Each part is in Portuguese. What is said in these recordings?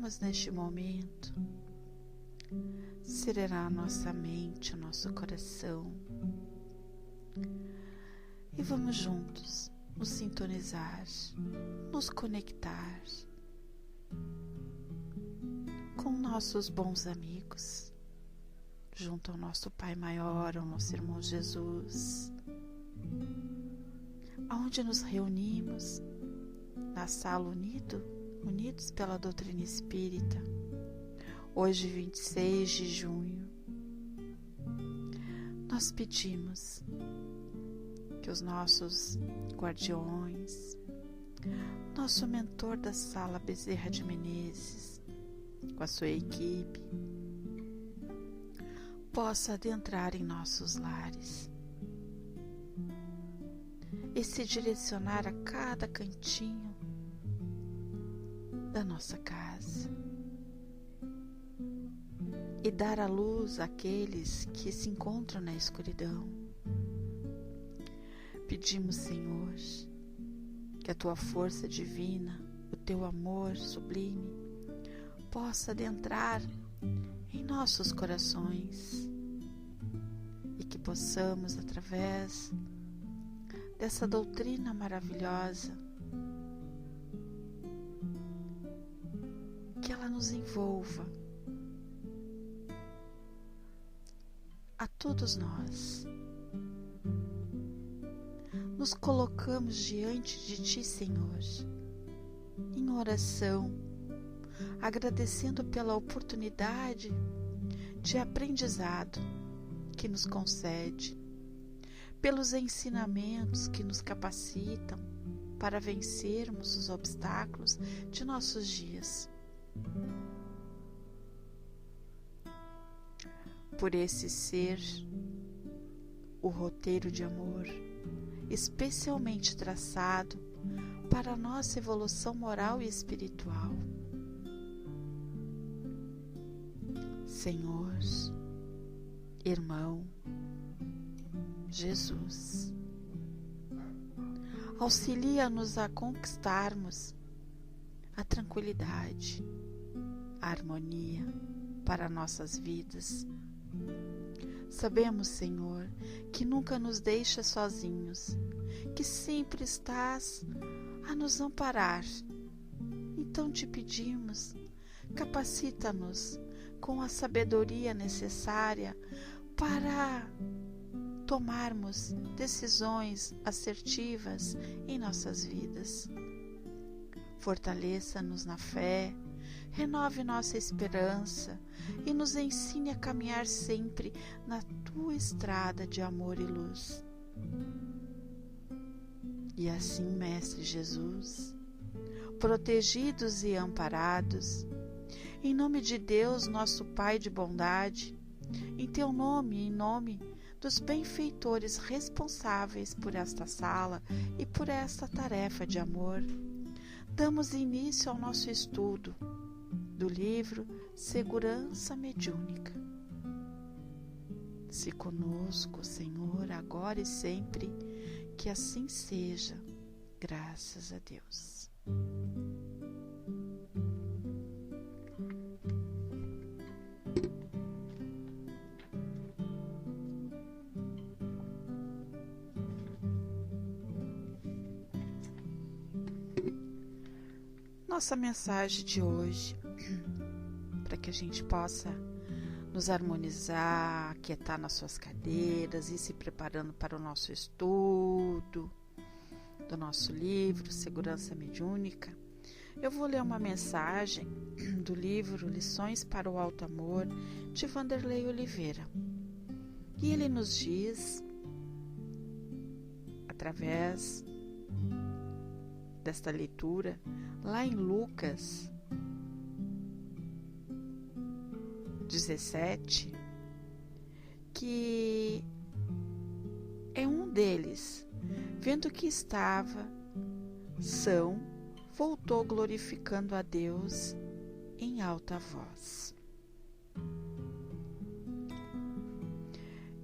vamos neste momento serenar a nossa mente, o nosso coração, e vamos juntos nos sintonizar, nos conectar com nossos bons amigos, junto ao nosso Pai Maior, ao nosso irmão Jesus, aonde nos reunimos na sala unidos pela doutrina espírita, hoje 26 de junho. Nós pedimos que os nossos guardiões, nosso mentor da sala Bezerra de Menezes, com a sua equipe, possa adentrar em nossos lares e se direcionar a cada cantinho da nossa casa e dar a luz àqueles que se encontram na escuridão. Pedimos, Senhor, que a Tua força divina, o Teu amor sublime, possa adentrar em nossos corações e que possamos, através dessa doutrina maravilhosa, que ela nos envolva a todos nós. Nos colocamos diante de Ti, Senhor, em oração, agradecendo pela oportunidade de aprendizado que nos concede, pelos ensinamentos que nos capacitam para vencermos os obstáculos de nossos dias. Por esse ser, o roteiro de amor, especialmente traçado para a nossa evolução moral e espiritual. Senhor, irmão, Jesus, auxilia-nos a conquistarmos a tranquilidade, a harmonia para nossas vidas. Sabemos, Senhor, que nunca nos deixas sozinhos, que sempre estás a nos amparar. Então te pedimos, capacita-nos com a sabedoria necessária para tomarmos decisões assertivas em nossas vidas. Fortaleça-nos na fé, renove nossa esperança e nos ensine a caminhar sempre na Tua estrada de amor e luz. E assim, Mestre Jesus, protegidos e amparados, em nome de Deus, nosso Pai de bondade, em Teu nome e em nome dos benfeitores responsáveis por esta sala e por esta tarefa de amor, damos início ao nosso estudo do livro Segurança Mediúnica. Se conosco, Senhor, agora e sempre, que assim seja, graças a Deus. Nossa mensagem de hoje, para que a gente possa nos harmonizar, aquietar nas suas cadeiras e se preparando para o nosso estudo do nosso livro Segurança Mediúnica, eu vou ler uma mensagem do livro Lições para o Alto Amor, de Wanderley Oliveira. E ele nos diz, através desta leitura, lá em Lucas 17, que é um deles, vendo que estava são, voltou glorificando a Deus em alta voz.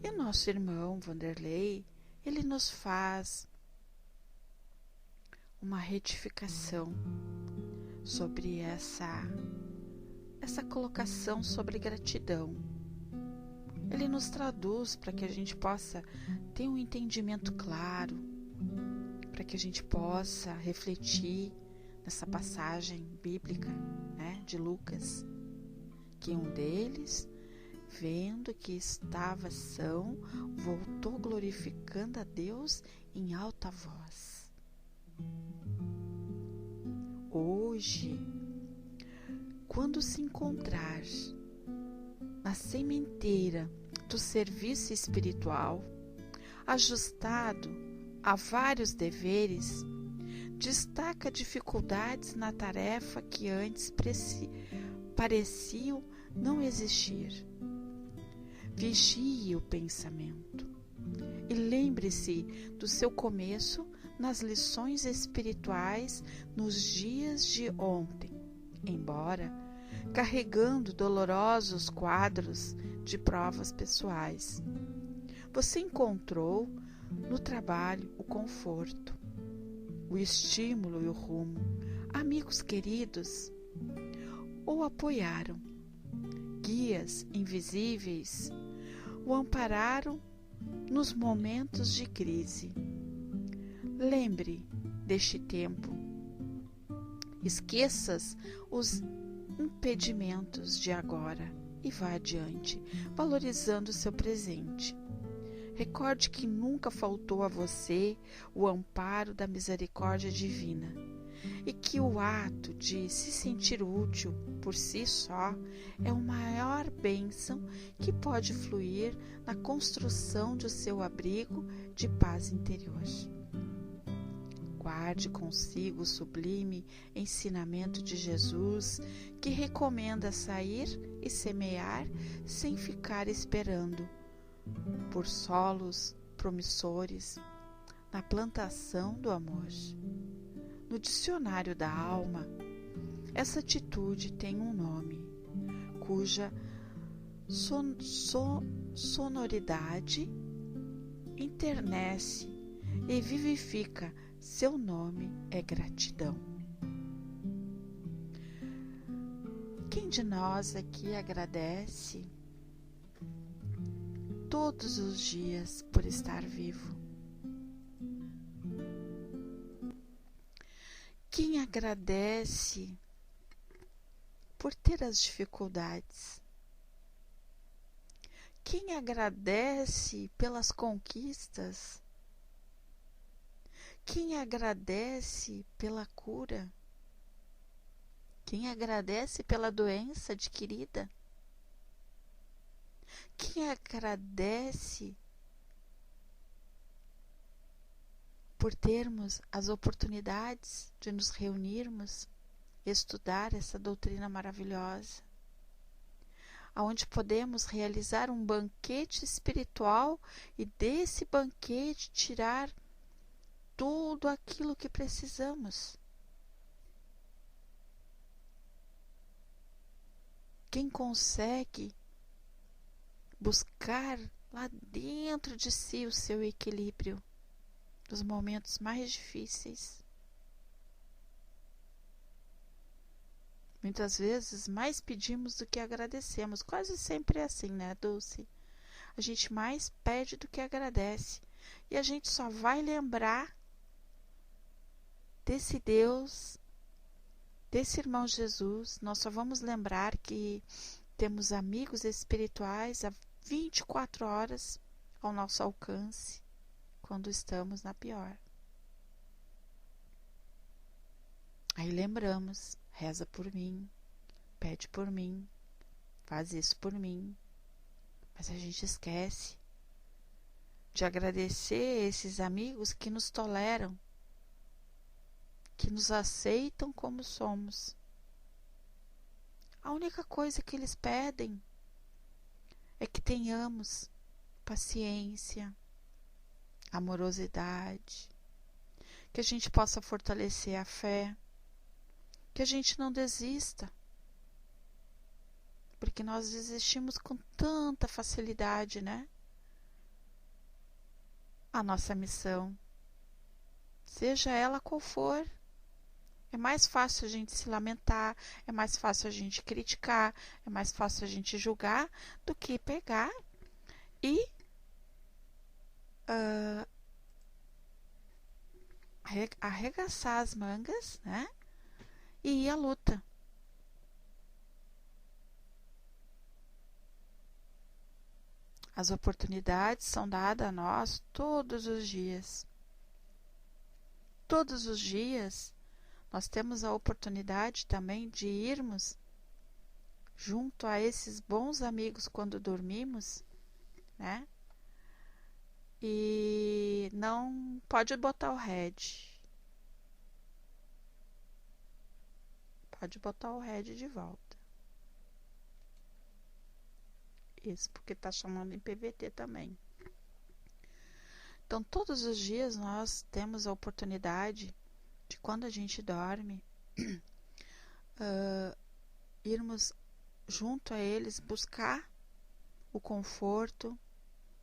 E nosso irmão Wanderley, ele nos faz uma retificação sobre essa essa colocação sobre gratidão. Ele nos traduz para que a gente possa ter um entendimento claro, para que a gente possa refletir nessa passagem bíblica, né, de Lucas, que um deles, vendo que estava são, voltou glorificando a Deus em alta voz. Hoje, quando se encontrar na sementeira do serviço espiritual, ajustado a vários deveres, destaca dificuldades na tarefa que antes pareciam não existir. Vigie o pensamento e lembre-se do seu começo nas lições espirituais nos dias de ontem, embora carregando dolorosos quadros de provas pessoais. Você encontrou no trabalho o conforto, o estímulo e o rumo. Amigos queridos o apoiaram. Guias invisíveis o ampararam nos momentos de crise. Lembre deste tempo. Esqueças os impedimentos de agora e vá adiante, valorizando o seu presente. Recorde que nunca faltou a você o amparo da misericórdia divina e que o ato de se sentir útil por si só é a maior bênção que pode fluir na construção de seu abrigo de paz interior. Guarde consigo o sublime ensinamento de Jesus, que recomenda sair e semear sem ficar esperando por solos promissores na plantação do amor. No dicionário da alma, essa atitude tem um nome, cuja sonoridade enternece e vivifica. Seu nome é gratidão. Quem de nós aqui agradece todos os dias por estar vivo? Quem agradece por ter as dificuldades? Quem agradece pelas conquistas? Quem agradece pela cura? Quem agradece pela doença adquirida? Quem agradece por termos as oportunidades de nos reunirmos e estudar essa doutrina maravilhosa, onde podemos realizar um banquete espiritual e desse banquete tirar tudo aquilo que precisamos. Quem consegue buscar lá dentro de si o seu equilíbrio nos momentos mais difíceis. Muitas vezes mais pedimos do que agradecemos. Quase sempre é assim, né, Dulce? A gente mais pede do que agradece. E a gente só vai lembrar desse Deus, desse irmão Jesus. Nós só vamos lembrar que temos amigos espirituais há 24 horas ao nosso alcance quando estamos na pior. Aí lembramos, reza por mim, pede por mim, faz isso por mim. Mas a gente esquece de agradecer esses amigos que nos toleram, que nos aceitam como somos. A única coisa que eles pedem é que tenhamos paciência, amorosidade, que a gente possa fortalecer a fé, que a gente não desista, porque nós desistimos com tanta facilidade, né? A nossa missão, seja ela qual for, É mais fácil a gente se lamentar, é mais fácil a gente criticar, é mais fácil a gente julgar do que pegar e arregaçar as mangas, né? E ir à luta. As oportunidades são dadas a nós todos os dias. Todos os dias nós temos a oportunidade também de irmos junto a esses bons amigos quando dormimos, né? E não pode botar o head. Pode botar o head de volta. Isso, porque tá chamando em PVT também. Então, todos os dias nós temos a oportunidade de, quando a gente dorme, irmos junto a eles buscar o conforto,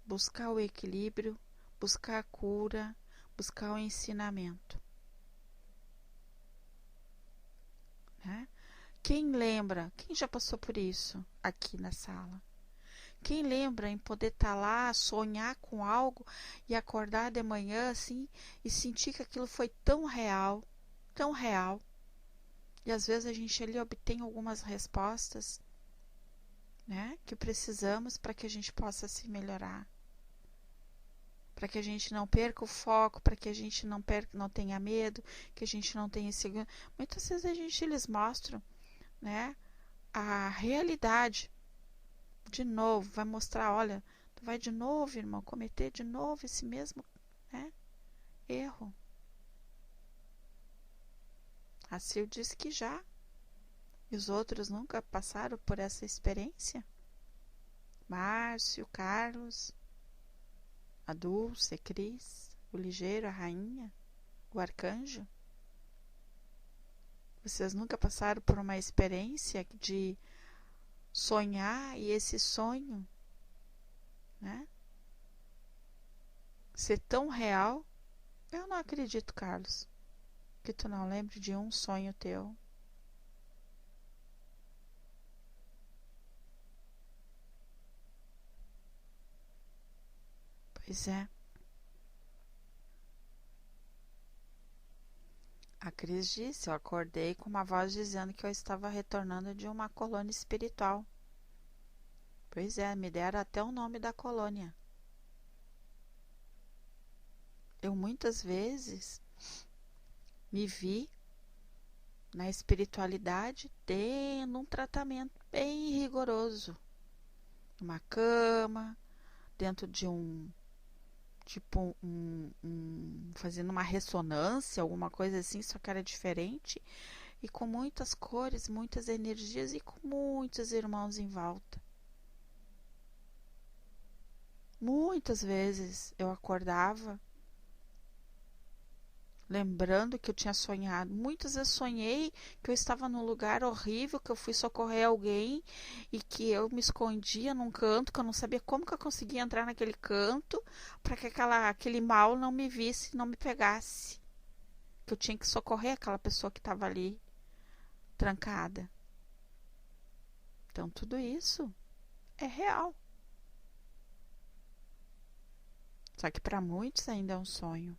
buscar o equilíbrio, buscar a cura, buscar o ensinamento. Né? Quem lembra, quem já passou por isso aqui na sala? Quem lembra em poder estar lá, sonhar com algo e acordar de manhã assim e sentir que aquilo foi tão real, tão real. E às vezes a gente ali obtém algumas respostas, né, que precisamos para que a gente possa se melhorar. Para que a gente não perca o foco, para que a gente não tenha medo, que a gente não tenha insegurança. Muitas vezes a gente lhes mostra, né, a realidade. De novo, vai mostrar, olha, tu vai de novo, irmão, cometer de novo esse mesmo, né, erro. A Sil disse que já. E os outros nunca passaram por essa experiência? Márcio, Carlos, a Dulce, a Cris, o Ligeiro, a Rainha, o Arcanjo. Vocês nunca passaram por uma experiência de sonhar e esse sonho, né, ser tão real? Eu não acredito, Carlos, que tu não lembre de um sonho teu. Pois é. A Cris disse, eu acordei com uma voz dizendo que eu estava retornando de uma colônia espiritual. Pois é, me deram até o nome da colônia. Eu muitas vezes me vi na espiritualidade tendo um tratamento bem rigoroso. Uma cama, dentro de fazendo uma ressonância, alguma coisa assim, só que era diferente, e com muitas cores, muitas energias e com muitos irmãos em volta. Muitas vezes eu acordava lembrando que eu tinha sonhado. Muitas vezes sonhei que eu estava num lugar horrível, que eu fui socorrer alguém e que eu me escondia num canto, que eu não sabia como que eu conseguia entrar naquele canto para que aquele mal não me visse, não me pegasse. Que eu tinha que socorrer aquela pessoa que estava ali trancada. Então tudo isso é real. Só que para muitos ainda é um sonho.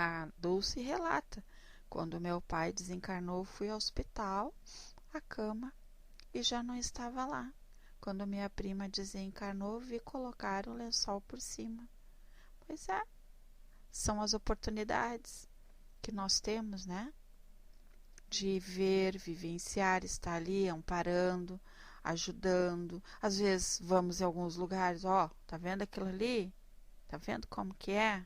A Dulce relata: quando meu pai desencarnou, fui ao hospital, à cama, e já não estava lá. Quando minha prima desencarnou, vi colocar o lençol por cima. Pois é, são as oportunidades que nós temos, né? De ver, vivenciar, estar ali amparando, ajudando. Às vezes vamos em alguns lugares, ó, tá vendo aquilo ali? Tá vendo como que é?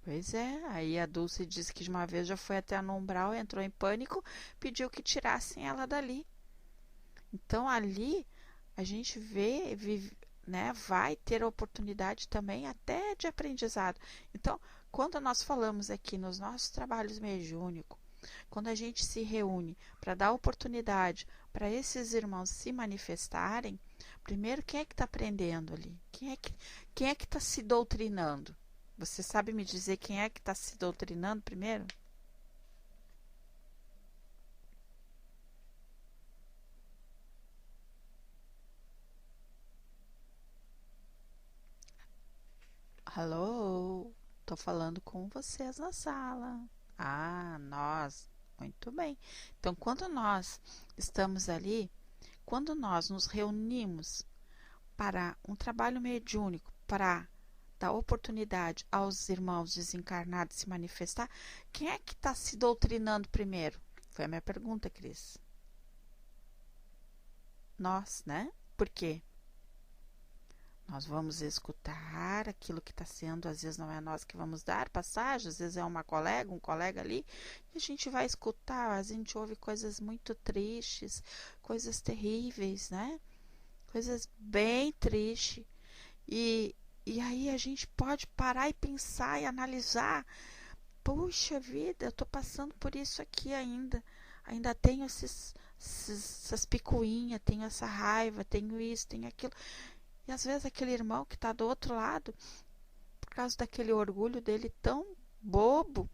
Pois é, aí a Dulce disse que de uma vez já foi até no umbral, entrou em pânico, pediu que tirassem ela dali. Então ali a gente vê, vive, né, vai ter a oportunidade também até de aprendizado. Então, quando nós falamos aqui nos nossos trabalhos mediúnicos, quando a gente se reúne para dar oportunidade para esses irmãos se manifestarem, Primeiro, quem é que está aprendendo ali? Quem é que está se doutrinando? Você sabe me dizer quem é que está se doutrinando primeiro? Alô? Tô falando com vocês na sala. Ah, nós. Muito bem. Então, quando nós estamos ali, quando nós nos reunimos para um trabalho mediúnico, para dar oportunidade aos irmãos desencarnados se manifestar, quem é que está se doutrinando primeiro? Foi a minha pergunta, Cris. Nós, né? Por quê? Nós vamos escutar aquilo que está sendo, às vezes não é nós que vamos dar passagem, às vezes é uma colega, um colega ali, e a gente vai escutar, a gente ouve coisas muito tristes, coisas terríveis, né? Coisas bem tristes. E aí a gente pode parar e pensar e analisar. Puxa vida, eu estou passando por isso aqui ainda. Ainda tenho essas picuinhas, tenho essa raiva, tenho isso, tenho aquilo. E às vezes aquele irmão que está do outro lado, por causa daquele orgulho dele tão bobo,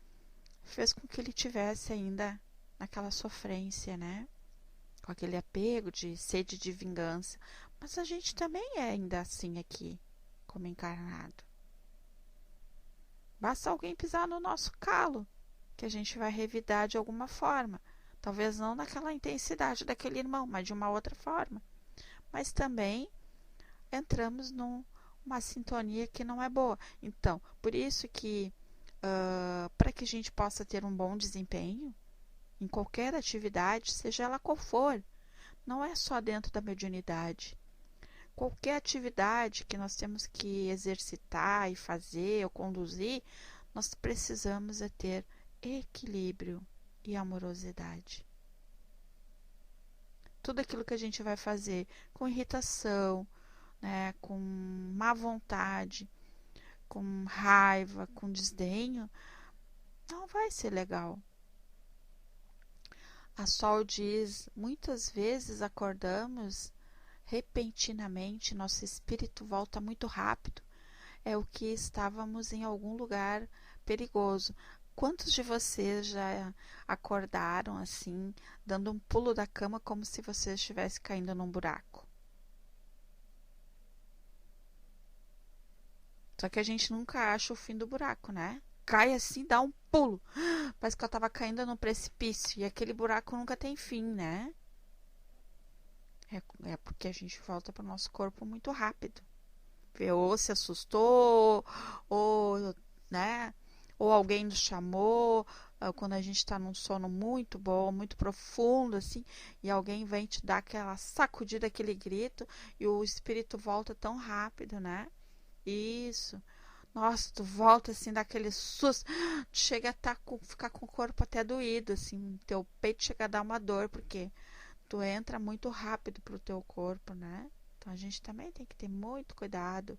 fez com que ele tivesse ainda naquela sofrência, né? Com aquele apego de sede de vingança. Mas a gente também é ainda assim aqui, como encarnado. Basta alguém pisar no nosso calo, que a gente vai revidar de alguma forma. Talvez não naquela intensidade daquele irmão, mas de uma outra forma. Mas também entramos numa sintonia que não é boa. Então, por isso que, para que a gente possa ter um bom desempenho em qualquer atividade, seja ela qual for, não é só dentro da mediunidade. Qualquer atividade que nós temos que exercitar e fazer ou conduzir, nós precisamos ter equilíbrio e amorosidade. Tudo aquilo que a gente vai fazer com irritação, né, com má vontade, com raiva, com desdenho, não vai ser legal. A Sol diz, muitas vezes acordamos repentinamente, nosso espírito volta muito rápido. É o que estávamos em algum lugar perigoso. Quantos de vocês já acordaram assim, dando um pulo da cama como se você estivesse caindo num buraco? Só que a gente nunca acha o fim do buraco, né? Cai assim, dá um pulo. Parece que eu estava caindo num precipício. E aquele buraco nunca tem fim, né? É porque a gente volta para o nosso corpo muito rápido. Ou se assustou, ou, né? Ou alguém nos chamou, quando a gente está num sono muito bom, muito profundo, assim, e alguém vem te dar aquela sacudida, aquele grito, e o espírito volta tão rápido, né? Isso. Nossa, tu volta assim, dá aquele susto, tu chega a ficar com o corpo até doído, assim, teu peito chega a dar uma dor, porque tu entra muito rápido pro teu corpo, né? Então a gente também tem que ter muito cuidado.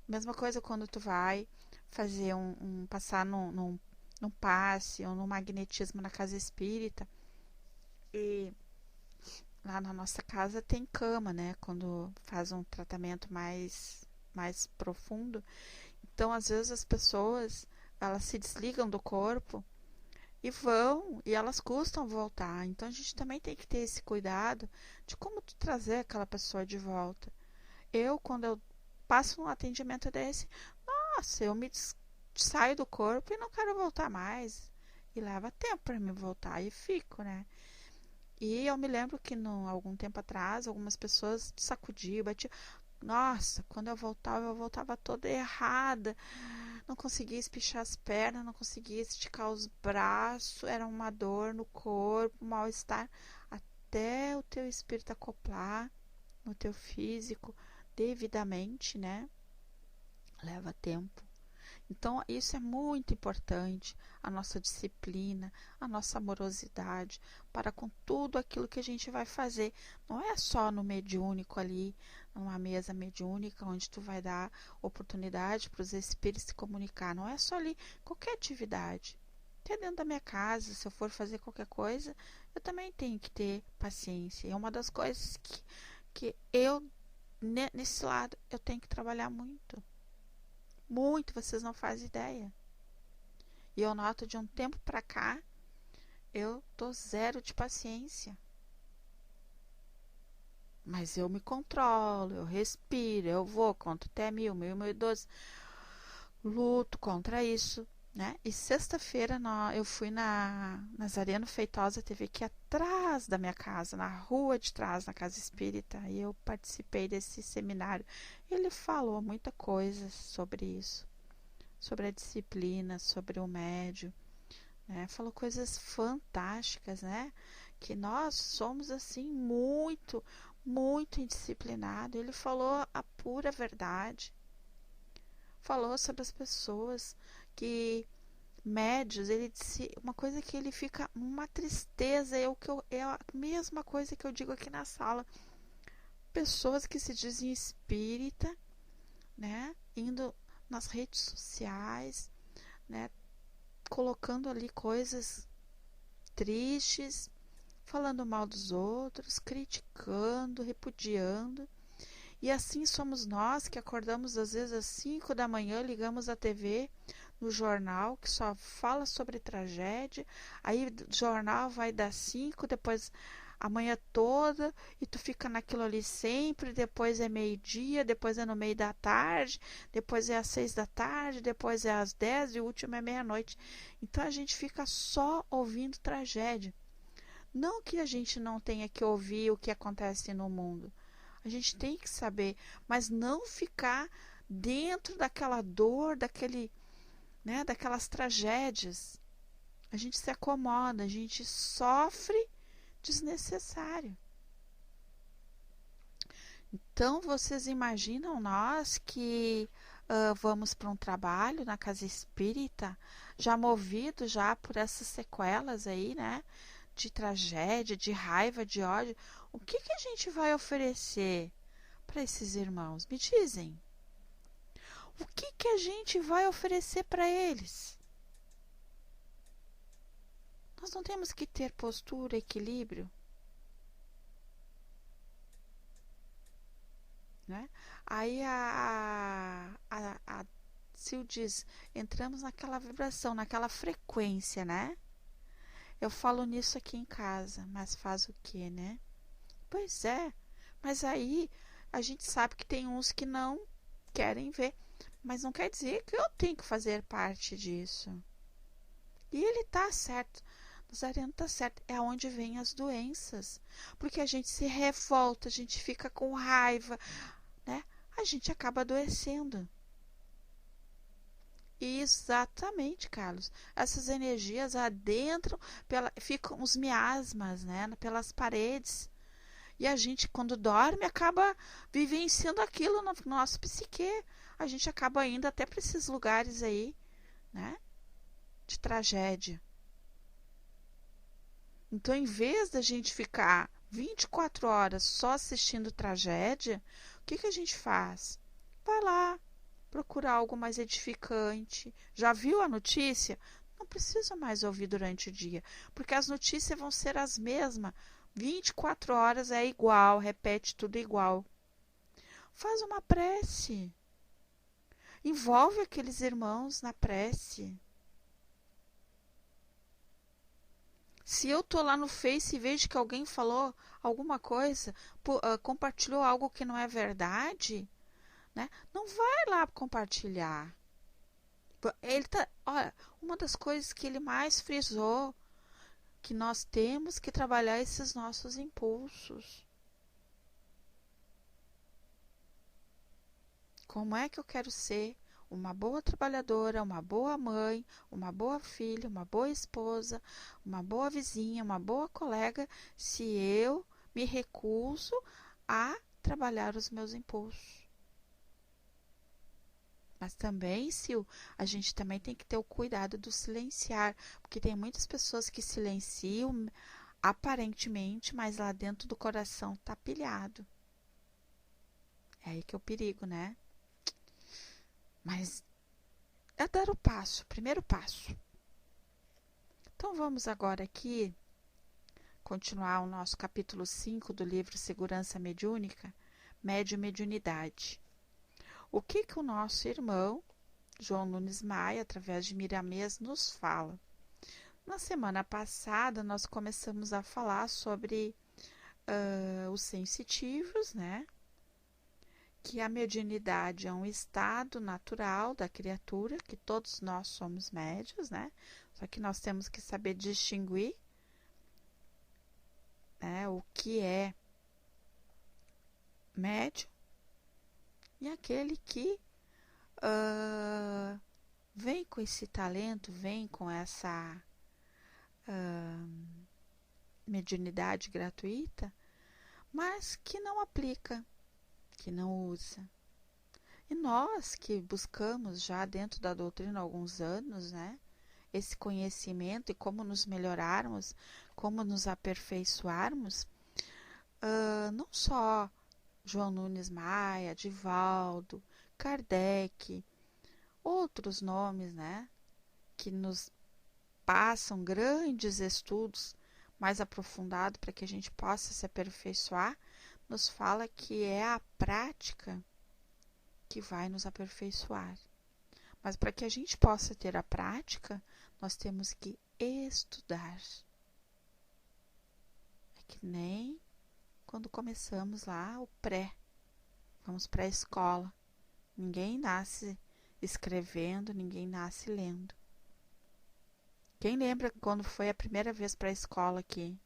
Mesma coisa quando tu vai fazer passar num passe ou num magnetismo na casa espírita. E lá na nossa casa tem cama, né? Quando faz um tratamento mais profundo. Então, às vezes as pessoas, elas se desligam do corpo e vão, e elas custam voltar. Então, a gente também tem que ter esse cuidado de como tu trazer aquela pessoa de volta. Quando eu passo um atendimento desse, nossa, eu saio do corpo e não quero voltar mais. E leva tempo para me voltar e fico, né? E eu me lembro que algum tempo atrás, algumas pessoas sacudiam, batiam. Nossa, quando eu voltava toda errada. Não conseguia espichar as pernas, não conseguia esticar os braços, era uma dor no corpo, um mal-estar, até o teu espírito acoplar no teu físico devidamente, né? Leva tempo. Então, isso é muito importante, a nossa disciplina, a nossa amorosidade para com tudo aquilo que a gente vai fazer. Não é só no mediúnico ali, numa mesa mediúnica, onde tu vai dar oportunidade para os espíritos se comunicar. Não é só ali, qualquer atividade. Até dentro da minha casa, se eu for fazer qualquer coisa, eu também tenho que ter paciência. É uma das coisas que eu nesse lado eu tenho que trabalhar muito. Muito, vocês não fazem ideia. E eu noto de um tempo para cá, eu tô zero de paciência. Mas eu me controlo, eu respiro, eu vou, conto até 1000, 1012, luto contra isso, né? E sexta-feira eu fui na Nazareno Feitosa, teve aqui atrás da minha casa, na rua de trás, na casa espírita, e eu participei desse seminário. Ele falou muita coisa sobre isso, sobre a disciplina, sobre o médium, né? Falou coisas fantásticas, né? Que nós somos assim muito indisciplinados. Ele falou a pura verdade. Falou sobre as pessoas que médios, ele disse uma coisa que ele fica uma tristeza, é a mesma coisa que eu digo aqui na sala. Pessoas que se dizem espírita, né? Indo nas redes sociais, né? Colocando ali coisas tristes, falando mal dos outros, criticando, repudiando. E assim somos nós que acordamos às vezes às 5 da manhã, ligamos a TV no jornal que só fala sobre tragédia, aí o jornal vai dar 5, depois a manhã toda, e tu fica naquilo ali sempre, depois é meio-dia, depois é no meio da tarde, depois é às 6 da tarde, depois é às 10 e o último é meia-noite. Então a gente fica só ouvindo tragédia. Não que a gente não tenha que ouvir o que acontece no mundo. A gente tem que saber, mas não ficar dentro daquela dor, né, daquelas tragédias. A gente se acomoda, a gente sofre desnecessário. Então, vocês imaginam nós que vamos para um trabalho na casa espírita, já movido já por essas sequelas aí, né? De tragédia, de raiva, de ódio. O que a gente vai oferecer para esses irmãos? Me dizem. O que a gente vai oferecer para eles? Nós não temos que ter postura, equilíbrio, né? Aí a Sil diz, entramos naquela vibração, naquela frequência, né? Eu falo nisso aqui em casa, mas faz o quê, né? Pois é, mas aí a gente sabe que tem uns que não querem ver, mas não quer dizer que eu tenho que fazer parte disso. E ele tá certo, Nazareno tá certo, é onde vêm as doenças, porque a gente se revolta, a gente fica com raiva, né? A gente acaba adoecendo. Exatamente, Carlos. Essas energias adentram, ficam os miasmas, né, pelas paredes. E a gente, quando dorme, acaba vivenciando aquilo no nosso psique. A gente acaba indo até para esses lugares aí, né, de tragédia. Então, em vez da gente ficar 24 horas só assistindo tragédia, o que a gente faz? Vai lá, procura algo mais edificante. Já viu a notícia? Não precisa mais ouvir durante o dia, porque as notícias vão ser as mesmas. 24 horas é igual, repete tudo igual. Faz uma prece. Envolve aqueles irmãos na prece. Se eu tô lá no Face e vejo que alguém falou alguma coisa, compartilhou algo que não é verdade, né? Não vai lá compartilhar. Olha, uma das coisas que ele mais frisou, que nós temos que trabalhar esses nossos impulsos. Como é que eu quero ser uma boa trabalhadora, uma boa mãe, uma boa filha, uma boa esposa, uma boa vizinha, uma boa colega, se eu me recuso a trabalhar os meus impulsos? Mas também, Sil, a gente também tem que ter o cuidado do silenciar, porque tem muitas pessoas que silenciam aparentemente, mas lá dentro do coração tá pilhado. É aí que é o perigo, né? Mas é dar o passo, o primeiro passo. Então vamos agora aqui continuar o nosso capítulo 5 do livro Segurança Mediúnica, médium e mediunidade. O que o nosso irmão João Nunes Maia, através de Miramês, nos fala? Na semana passada, nós começamos a falar sobre os sensitivos, né? Que a mediunidade é um estado natural da criatura, que todos nós somos médios, né? Só que nós temos que saber distinguir, né, o que é médium e aquele que vem com esse talento, vem com essa mediunidade gratuita, mas que não aplica, que não usa. E nós que buscamos já dentro da doutrina há alguns anos, né, esse conhecimento e como nos melhorarmos, como nos aperfeiçoarmos, não só João Nunes Maia, Divaldo, Kardec, outros nomes, né, que nos passam grandes estudos mais aprofundados para que a gente possa se aperfeiçoar, nos fala que é a prática que vai nos aperfeiçoar. Mas para que a gente possa ter a prática, nós temos que estudar. É que nem quando começamos lá o pré, vamos para a escola. Ninguém nasce escrevendo, ninguém nasce lendo. Quem lembra quando foi a primeira vez para a escola aqui?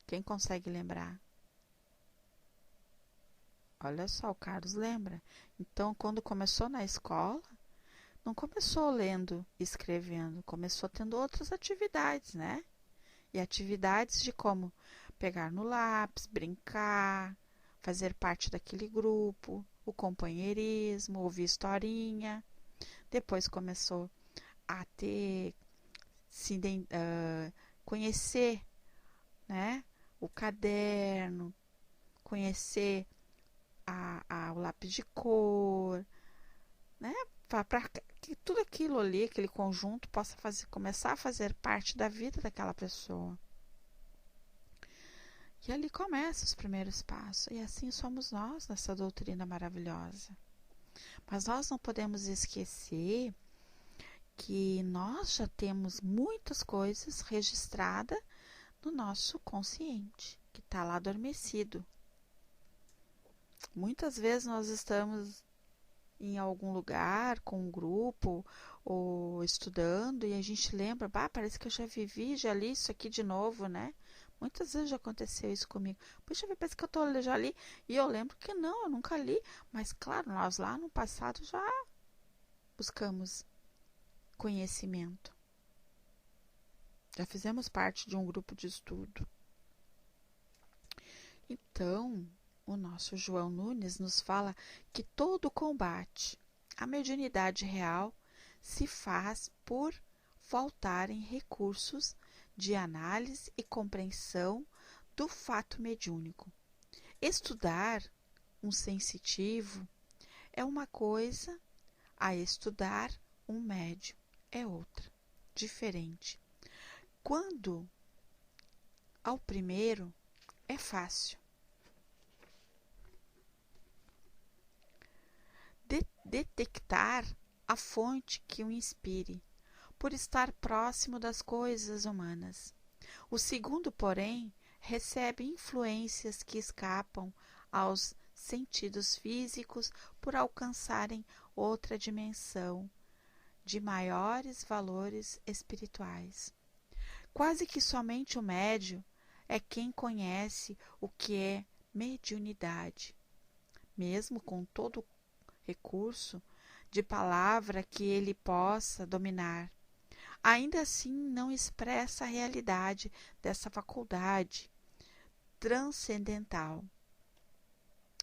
Quem consegue lembrar? Olha só, o Carlos lembra. Então, quando começou na escola, não começou lendo e escrevendo, começou tendo outras atividades, né? E atividades de como pegar no lápis, brincar, fazer parte daquele grupo, o companheirismo, ouvir historinha. Depois começou a ter, conhecer, né, o caderno, conhecer o lápis de cor, né, para que tudo aquilo ali, aquele conjunto, possa começar a fazer parte da vida daquela pessoa. E ali começam os primeiros passos, e assim somos nós nessa doutrina maravilhosa. Mas nós não podemos esquecer que nós já temos muitas coisas registradas no nosso consciente, que está lá adormecido. Muitas vezes nós estamos em algum lugar com um grupo ou estudando e a gente lembra, parece que eu já vivi, já li isso aqui de novo, né? Muitas vezes já aconteceu isso comigo. Puxa, parece que eu já li e eu lembro que não, eu nunca li. Mas claro, nós lá no passado já buscamos conhecimento. Já fizemos parte de um grupo de estudo. Então, o nosso João Nunes nos fala que todo combate à mediunidade real se faz por faltarem recursos de análise e compreensão do fato mediúnico. Estudar um sensitivo é uma coisa, a estudar um médium é outra, diferente. Quando ao primeiro é fácil detectar a fonte que o inspire, por estar próximo das coisas humanas. O segundo, porém, recebe influências que escapam aos sentidos físicos por alcançarem outra dimensão de maiores valores espirituais. Quase que somente o médium é quem conhece o que é mediunidade, mesmo com todo o recurso de palavra que ele possa dominar. Ainda assim não expressa a realidade dessa faculdade transcendental.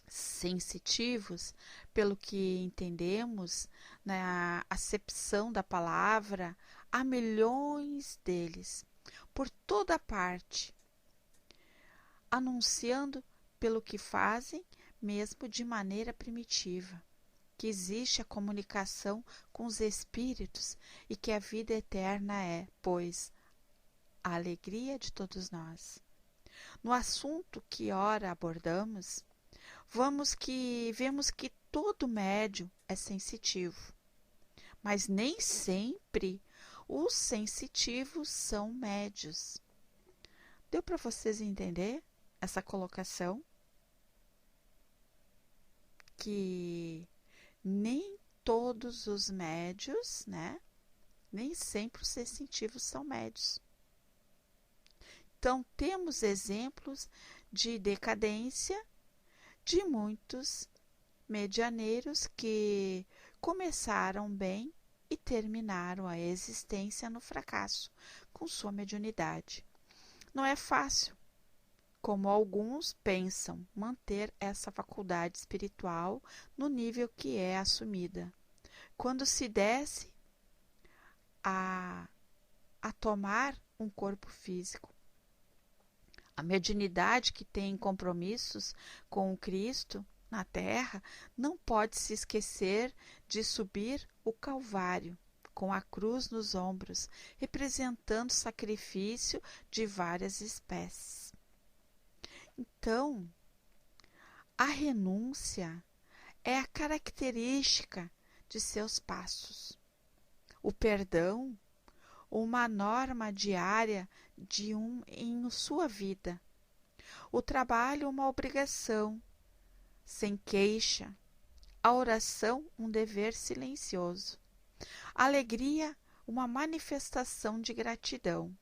Sensitivos, pelo que entendemos na acepção da palavra, há milhões deles, por toda parte, anunciando pelo que fazem, mesmo de maneira primitiva, que existe a comunicação com os espíritos e que a vida eterna é, pois, a alegria de todos nós. No assunto que ora abordamos, vemos que todo médium é sensitivo, mas nem sempre os sensitivos são médios. Deu para vocês entender essa colocação? Que nem todos os médios, né? Nem sempre os sensitivos são médios. Então, temos exemplos de decadência de muitos medianeiros que começaram bem e terminaram a existência no fracasso com sua mediunidade. Não é fácil, como alguns pensam, manter essa faculdade espiritual no nível que é assumida. Quando se desce a tomar um corpo físico, a mediunidade que tem compromissos com o Cristo na Terra não pode se esquecer de subir o Calvário com a cruz nos ombros, representando sacrifício de várias espécies. Então, a renúncia é a característica de seus passos. O perdão, uma norma diária em sua vida. O trabalho, uma obrigação, sem queixa. A oração, um dever silencioso. A alegria, uma manifestação de gratidão.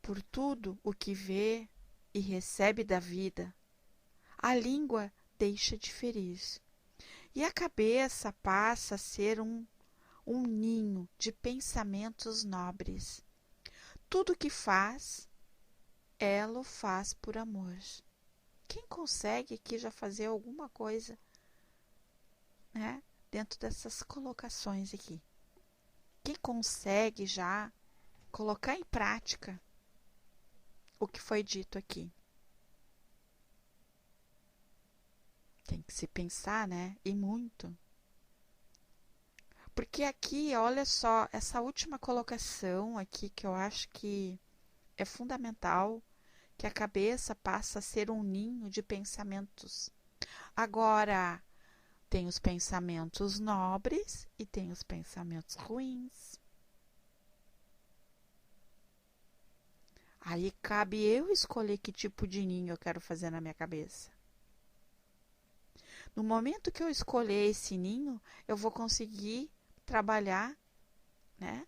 Por tudo o que vê e recebe da vida, a língua deixa de ferir. E a cabeça passa a ser um ninho de pensamentos nobres. Tudo que faz, ela o faz por amor. Quem consegue aqui já fazer alguma coisa, né, dentro dessas colocações aqui? Quem consegue já colocar em prática o que foi dito aqui? Tem que se pensar, né? E muito. Porque aqui, olha só, essa última colocação aqui que eu acho que é fundamental, que a cabeça passa a ser um ninho de pensamentos. Agora, tem os pensamentos nobres e tem os pensamentos ruins. Aí cabe eu escolher que tipo de ninho eu quero fazer na minha cabeça. No momento que eu escolher esse ninho, eu vou conseguir trabalhar, né,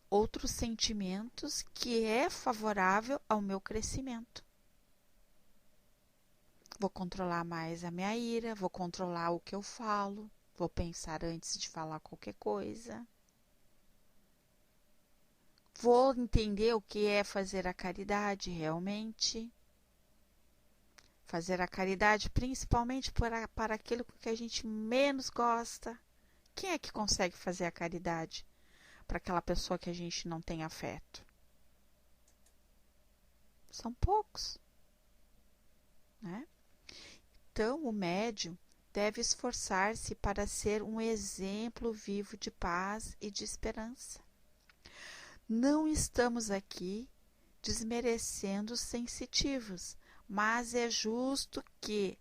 outros sentimentos que é favorável ao meu crescimento. Vou controlar mais a minha ira, vou controlar o que eu falo, vou pensar antes de falar qualquer coisa. Vou entender o que é fazer a caridade realmente. Fazer a caridade principalmente para aquilo que a gente menos gosta. Quem é que consegue fazer a caridade para aquela pessoa que a gente não tem afeto? São poucos, né? Então, o médium deve esforçar-se para ser um exemplo vivo de paz e de esperança. Não estamos aqui desmerecendo os sensitivos, mas é justo que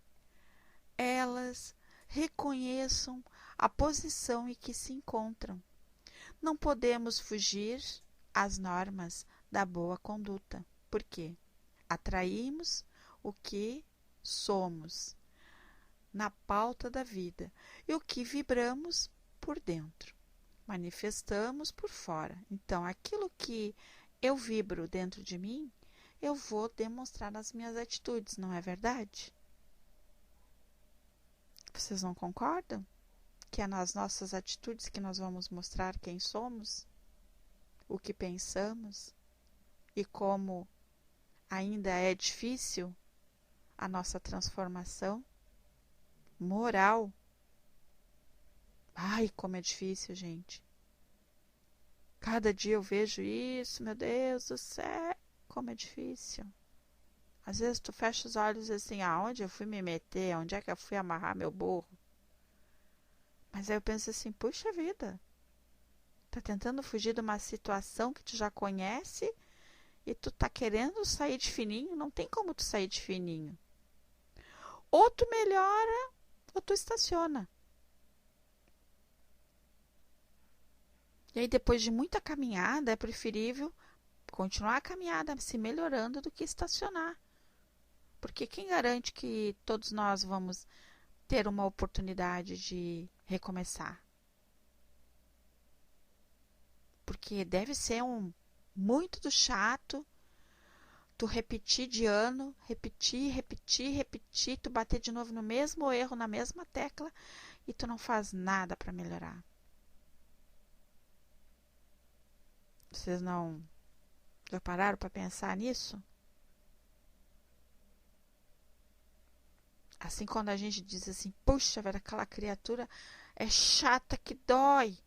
elas reconheçam a posição em que se encontram. Não podemos fugir às normas da boa conduta, porque atraímos o que somos na pauta da vida e o que vibramos por dentro, manifestamos por fora. Então, aquilo que eu vibro dentro de mim, eu vou demonstrar nas minhas atitudes, não é verdade? Vocês não concordam? Que é nas nossas atitudes que nós vamos mostrar quem somos, o que pensamos e como ainda é difícil a nossa transformação moral. Ai, como é difícil, gente. Cada dia eu vejo isso, meu Deus do céu, como é difícil. Às vezes tu fecha os olhos assim, aonde eu fui me meter, onde é que eu fui amarrar meu burro? Mas aí eu penso assim, puxa vida, Tá tentando fugir de uma situação que tu já conhece e tu tá querendo sair de fininho. Não tem como tu sair de fininho. Ou tu melhora ou tu estaciona. E aí, depois de muita caminhada, é preferível continuar a caminhada se melhorando do que estacionar. Porque quem garante que todos nós vamos ter uma oportunidade de recomeçar? Porque deve ser muito do chato tu repetir de ano, repetir, tu bater de novo no mesmo erro, na mesma tecla, e tu não faz nada para melhorar. Vocês não já pararam para pensar nisso? Assim, quando a gente diz assim, puxa, velho, aquela criatura é chata que dói.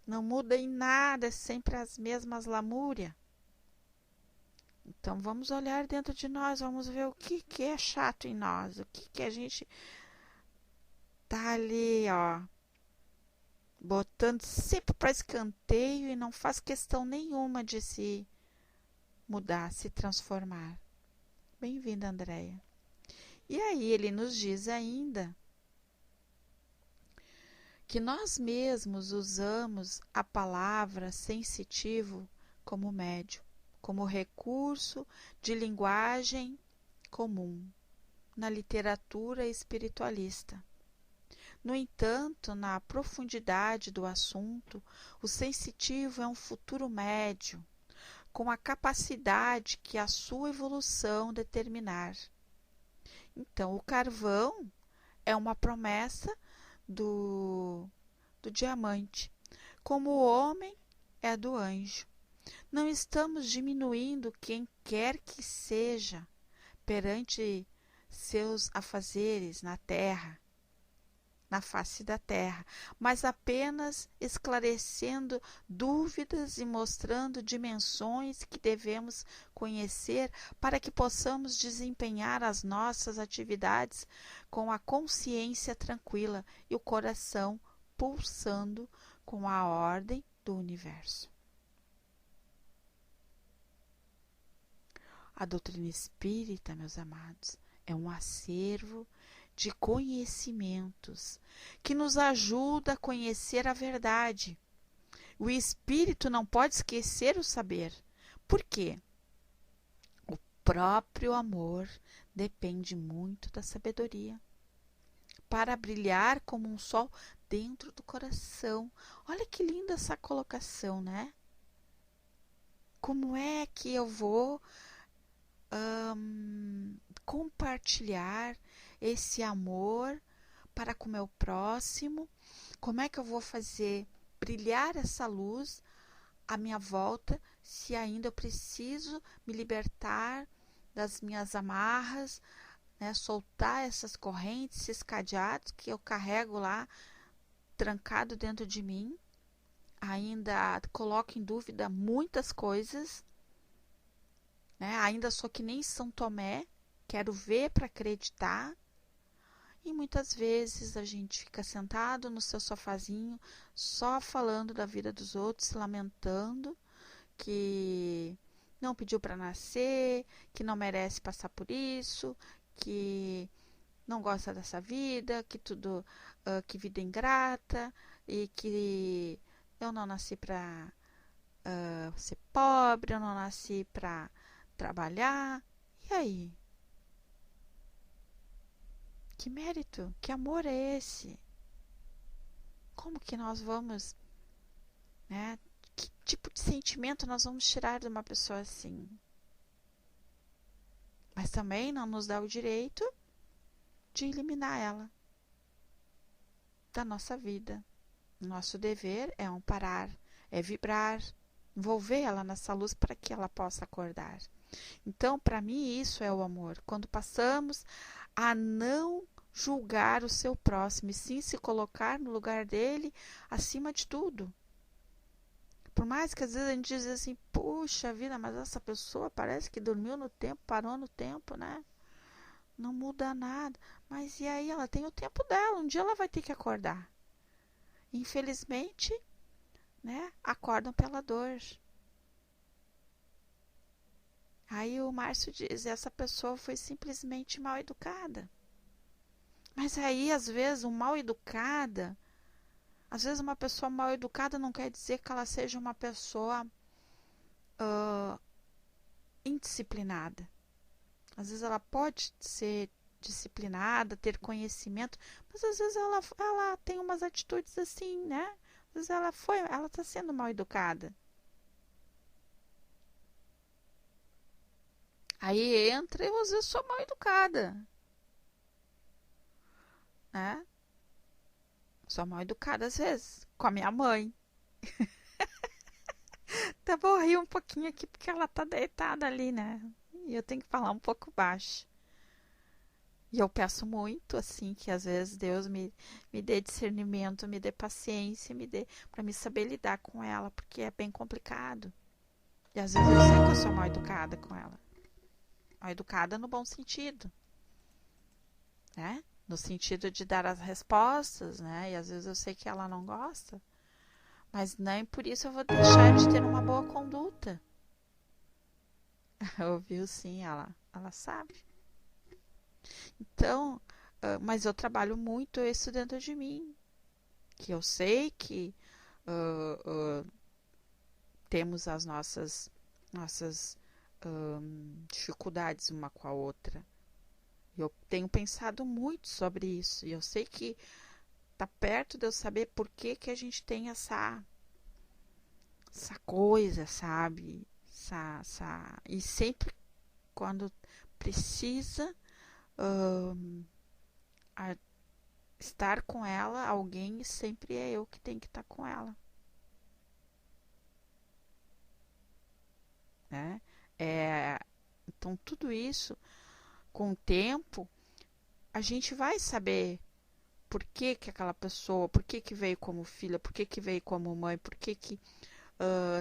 Não muda em nada, é sempre as mesmas lamúrias. Então, vamos olhar dentro de nós, vamos ver o que é chato em nós, o que a gente tá ali, ó, botando sempre para escanteio e não faz questão nenhuma de se mudar, se transformar. Bem-vinda, Andréia. E aí ele nos diz ainda que nós mesmos usamos a palavra sensitivo como médio, como recurso de linguagem comum na literatura espiritualista. No entanto, na profundidade do assunto, o sensitivo é um futuro médio, com a capacidade que a sua evolução determinar. Então, o carvão é uma promessa do diamante, como o homem é do anjo. Não estamos diminuindo quem quer que seja perante seus afazeres na terra, na face da terra, mas apenas esclarecendo dúvidas e mostrando dimensões que devemos conhecer para que possamos desempenhar as nossas atividades com a consciência tranquila e o coração pulsando com a ordem do universo. A doutrina espírita, meus amados, é um acervo de conhecimentos que nos ajuda a conhecer a verdade. O espírito não pode esquecer o saber. Por quê? O próprio amor depende muito da sabedoria para brilhar como um sol dentro do coração. Olha que linda essa colocação, né? Como é que eu vou compartilhar esse amor para com o meu próximo? Como é que eu vou fazer brilhar essa luz à minha volta se ainda eu preciso me libertar das minhas amarras, né? Soltar essas correntes, esses cadeados que eu carrego lá trancado dentro de mim? Ainda coloco em dúvida muitas coisas, né? Ainda sou que nem São Tomé, quero ver para acreditar. E muitas vezes a gente fica sentado no seu sofazinho, só falando da vida dos outros, se lamentando que não pediu para nascer, que não merece passar por isso, que não gosta dessa vida, que tudo, que vida ingrata, e que eu não nasci para ser pobre, eu não nasci para trabalhar. E aí? Que mérito, que amor é esse? Como que nós vamos, né? Que tipo de sentimento nós vamos tirar de uma pessoa assim? Mas também não nos dá o direito de eliminar ela da nossa vida. Nosso dever é amparar, é vibrar, envolver ela nessa luz para que ela possa acordar. Então, para mim, isso é o amor. Quando passamos a não julgar o seu próximo, e sim se colocar no lugar dele acima de tudo. Por mais que às vezes a gente diz assim, puxa vida, mas essa pessoa parece que dormiu no tempo, parou no tempo, né? Não muda nada. Mas e aí? Ela tem o tempo dela, um dia ela vai ter que acordar. infelizmente, né, acordam pela dor. Aí o Márcio diz, essa pessoa foi simplesmente mal educada. Mas aí, às vezes, às vezes uma pessoa mal educada não quer dizer que ela seja uma pessoa indisciplinada. Às vezes ela pode ser disciplinada, ter conhecimento, mas às vezes ela tem umas atitudes assim, né? Às vezes ela está sendo mal educada. Aí entra, eu às vezes sou mal educada, né? Sou mal educada às vezes, com a minha mãe. Até vou rir um pouquinho aqui porque ela tá deitada ali, né? E eu tenho que falar um pouco baixo. E eu peço muito, assim, que às vezes Deus me dê discernimento, me dê paciência, me dê para me saber lidar com ela, porque é bem complicado. E às vezes eu sei que eu sou mal educada com ela. Mal educada no bom sentido, né? No sentido de dar as respostas, né? E às vezes eu sei que ela não gosta, mas nem por isso eu vou deixar de ter uma boa conduta. Ouviu sim, ela sabe. Então, mas eu trabalho muito isso dentro de mim, que eu sei que temos as nossas dificuldades uma com a outra. Eu tenho pensado muito sobre isso e eu sei que tá perto de eu saber por que que a gente tem essa coisa, sabe? E sempre quando precisa estar com ela, alguém, sempre é eu que tenho que estar com ela, né? Então tudo isso, com o tempo, a gente vai saber por que que aquela pessoa, por que que veio como filha, por que que veio como mãe, por que que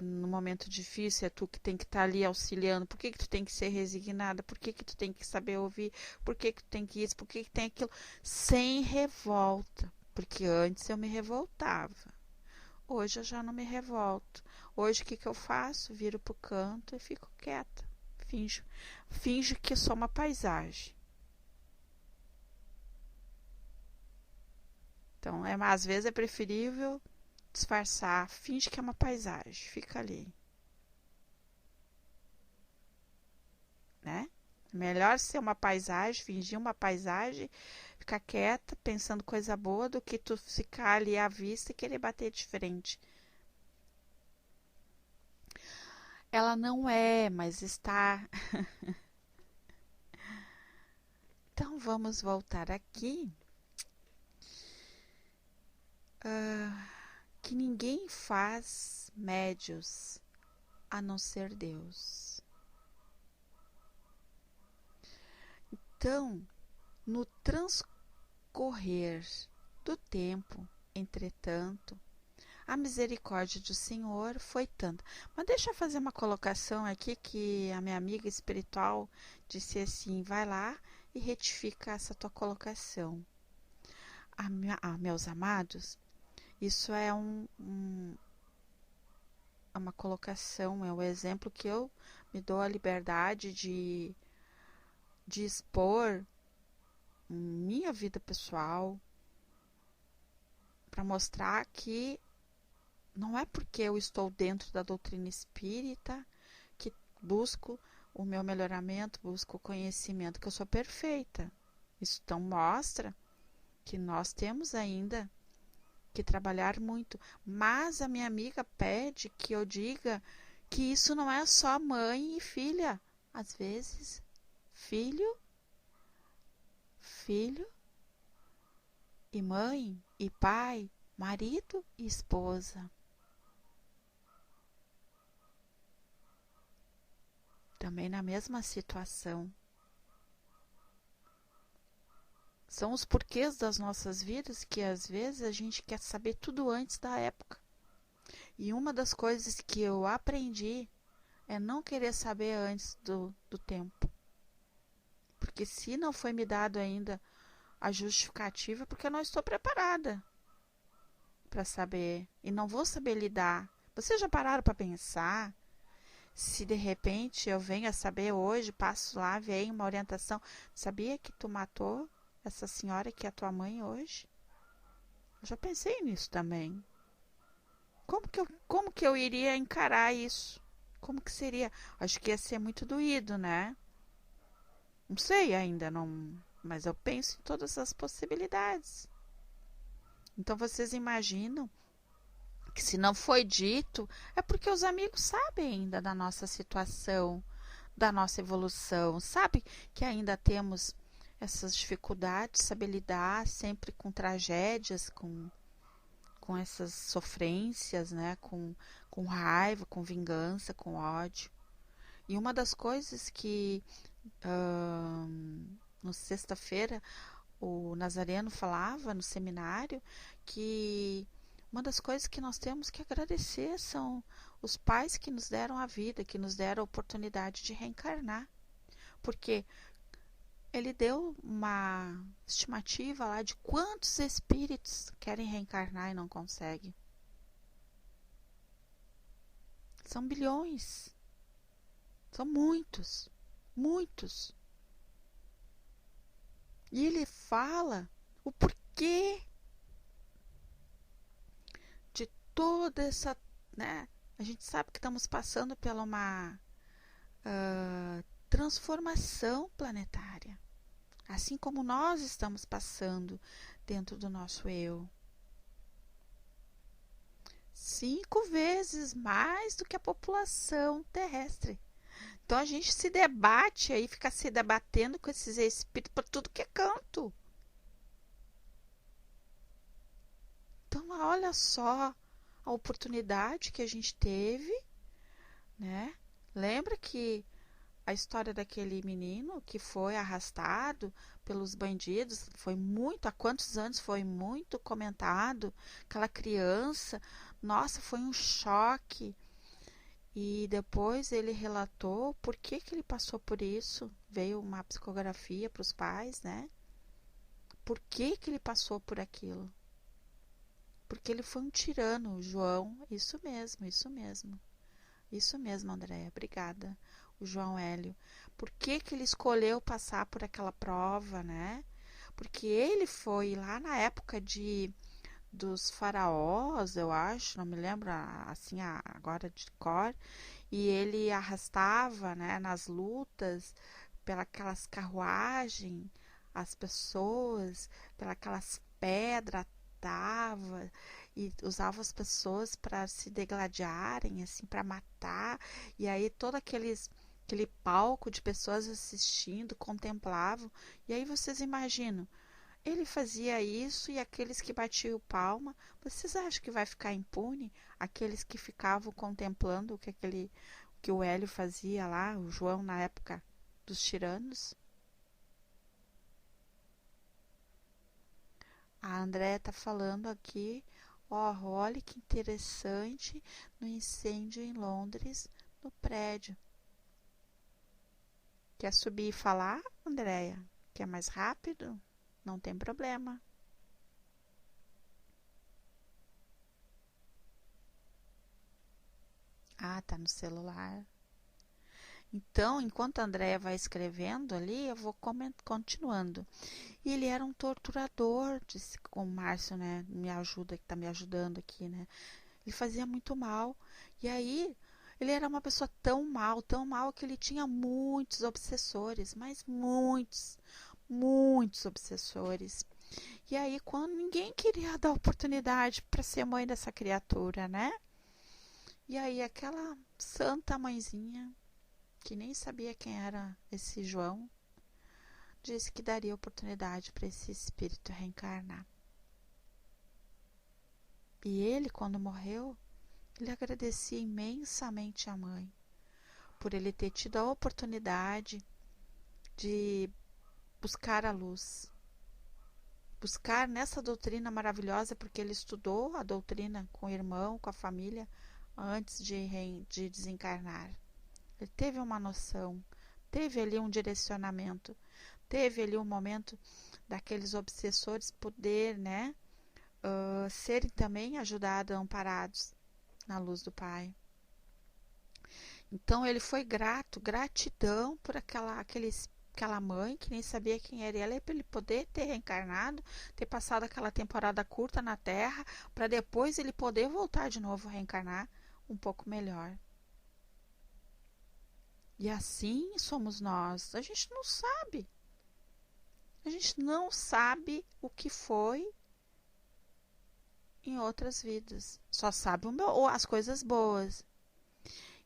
no momento difícil é tu que tem que estar ali auxiliando, por que que tu tem que ser resignada, por que que tu tem que saber ouvir, por que que tu tem que isso, por que que tem aquilo, sem revolta, porque antes eu me revoltava, hoje eu já não me revolto, hoje o que que eu faço? Viro pro canto e fico quieta, finjo que sou uma paisagem. Então, às vezes é preferível disfarçar, finge que é uma paisagem, fica ali, né? Melhor ser uma paisagem, fingir uma paisagem, ficar quieta, pensando coisa boa, do que tu ficar ali à vista e querer bater de frente. Ela não é, mas está. Então vamos voltar aqui. Que ninguém faz médios a não ser Deus. Então, no transcorrer do tempo, entretanto, a misericórdia do Senhor foi tanta. Mas deixa eu fazer uma colocação aqui que a minha amiga espiritual disse assim, vai lá e retifica essa tua colocação. Meus amados, isso é uma colocação, é um exemplo que eu me dou a liberdade de expor minha vida pessoal para mostrar que não é porque eu estou dentro da doutrina espírita que busco o meu melhoramento, busco o conhecimento, que eu sou perfeita. Isso então mostra que nós temos ainda que trabalhar muito. Mas a minha amiga pede que eu diga que isso não é só mãe e filha. Às vezes, filho e mãe e pai, marido e esposa. Também na mesma situação. São os porquês das nossas vidas que às vezes a gente quer saber tudo antes da época. E uma das coisas que eu aprendi é não querer saber antes do tempo. Porque se não foi me dado ainda a justificativa, porque eu não estou preparada. para saber e não vou saber lidar. Vocês já pararam para pensar? Se de repente eu venho a saber hoje, passo lá, vem uma orientação, sabia que tu matou essa senhora que é tua mãe hoje? Eu já pensei nisso também. Como que eu iria encarar isso? Como que seria? Acho que ia ser muito doído, né? Não sei ainda, não, mas eu penso em todas as possibilidades. Então vocês imaginam que se não foi dito, é porque os amigos sabem ainda da nossa situação, da nossa evolução, sabe que ainda temos essas dificuldades, saber lidar sempre com tragédias, com essas sofrências, né? Com raiva, com vingança, com ódio. E uma das coisas que na sexta-feira o Nazareno falava no seminário que uma das coisas que nós temos que agradecer são os pais que nos deram a vida, que nos deram a oportunidade de reencarnar. Porque ele deu uma estimativa lá de quantos espíritos querem reencarnar e não conseguem. São bilhões. São muitos. Muitos. E ele fala o porquê de toda essa, né? A gente sabe que estamos passando por uma transformação planetária, assim como nós estamos passando dentro do nosso eu. 5 vezes mais do que a população terrestre. Então a gente se debate aí, fica se debatendo com esses espíritos para tudo que é canto. Então olha só a oportunidade que a gente teve, né? Lembra que a história daquele menino que foi arrastado pelos bandidos foi muito, há quantos anos foi muito comentado, aquela criança, nossa, foi um choque. E depois ele relatou por que ele passou por isso. Veio uma psicografia para os pais, né? Por que ele passou por aquilo? Porque ele foi um tirano, o João. Isso mesmo, isso mesmo. Isso mesmo, Andréia. Obrigada. O João Hélio. Por que ele escolheu passar por aquela prova, né? Porque ele foi lá na época dos faraós, eu acho, não me lembro assim agora de cor, e ele arrastava, né, nas lutas, pelas carruagens, as pessoas, pelas pedras, atava e usava as pessoas para se degladiarem, assim, para matar, e aí todo aquele palco de pessoas assistindo, contemplavam, e aí vocês imaginam, ele fazia isso e aqueles que batiam palma, vocês acham que vai ficar impune? Aqueles que ficavam contemplando que o Hélio fazia lá, o João na época dos tiranos? A Andréia está falando aqui, olha que interessante, no incêndio em Londres, no prédio. Quer subir e falar, Andréia? Quer mais rápido? Não tem problema. Ah, tá no celular. Então, enquanto a Andréia vai escrevendo ali, eu vou continuando. E ele era um torturador, disse o Márcio, né? Me ajuda, que tá me ajudando aqui, né? Ele fazia muito mal. E aí, ele era uma pessoa tão mal, que ele tinha muitos obsessores, mas muitos obsessores. E aí, quando ninguém queria dar oportunidade para ser mãe dessa criatura, né? E aí, aquela santa mãezinha, que nem sabia quem era esse João, disse que daria oportunidade para esse espírito reencarnar. E ele, quando morreu, ele agradecia imensamente à mãe por ele ter tido a oportunidade de buscar a luz, buscar nessa doutrina maravilhosa, porque ele estudou a doutrina com o irmão, com a família, antes de desencarnar. Ele teve uma noção, teve ali um direcionamento, teve ali um momento daqueles obsessores poder, né, serem também ajudados, amparados na luz do Pai. Então ele foi gratidão por aquela mãe que nem sabia quem era ela, para ele poder ter reencarnado, ter passado aquela temporada curta na Terra, para depois ele poder voltar de novo a reencarnar um pouco melhor. E assim somos nós. A gente não sabe. A gente não sabe o que foi em outras vidas. Só sabe as coisas boas.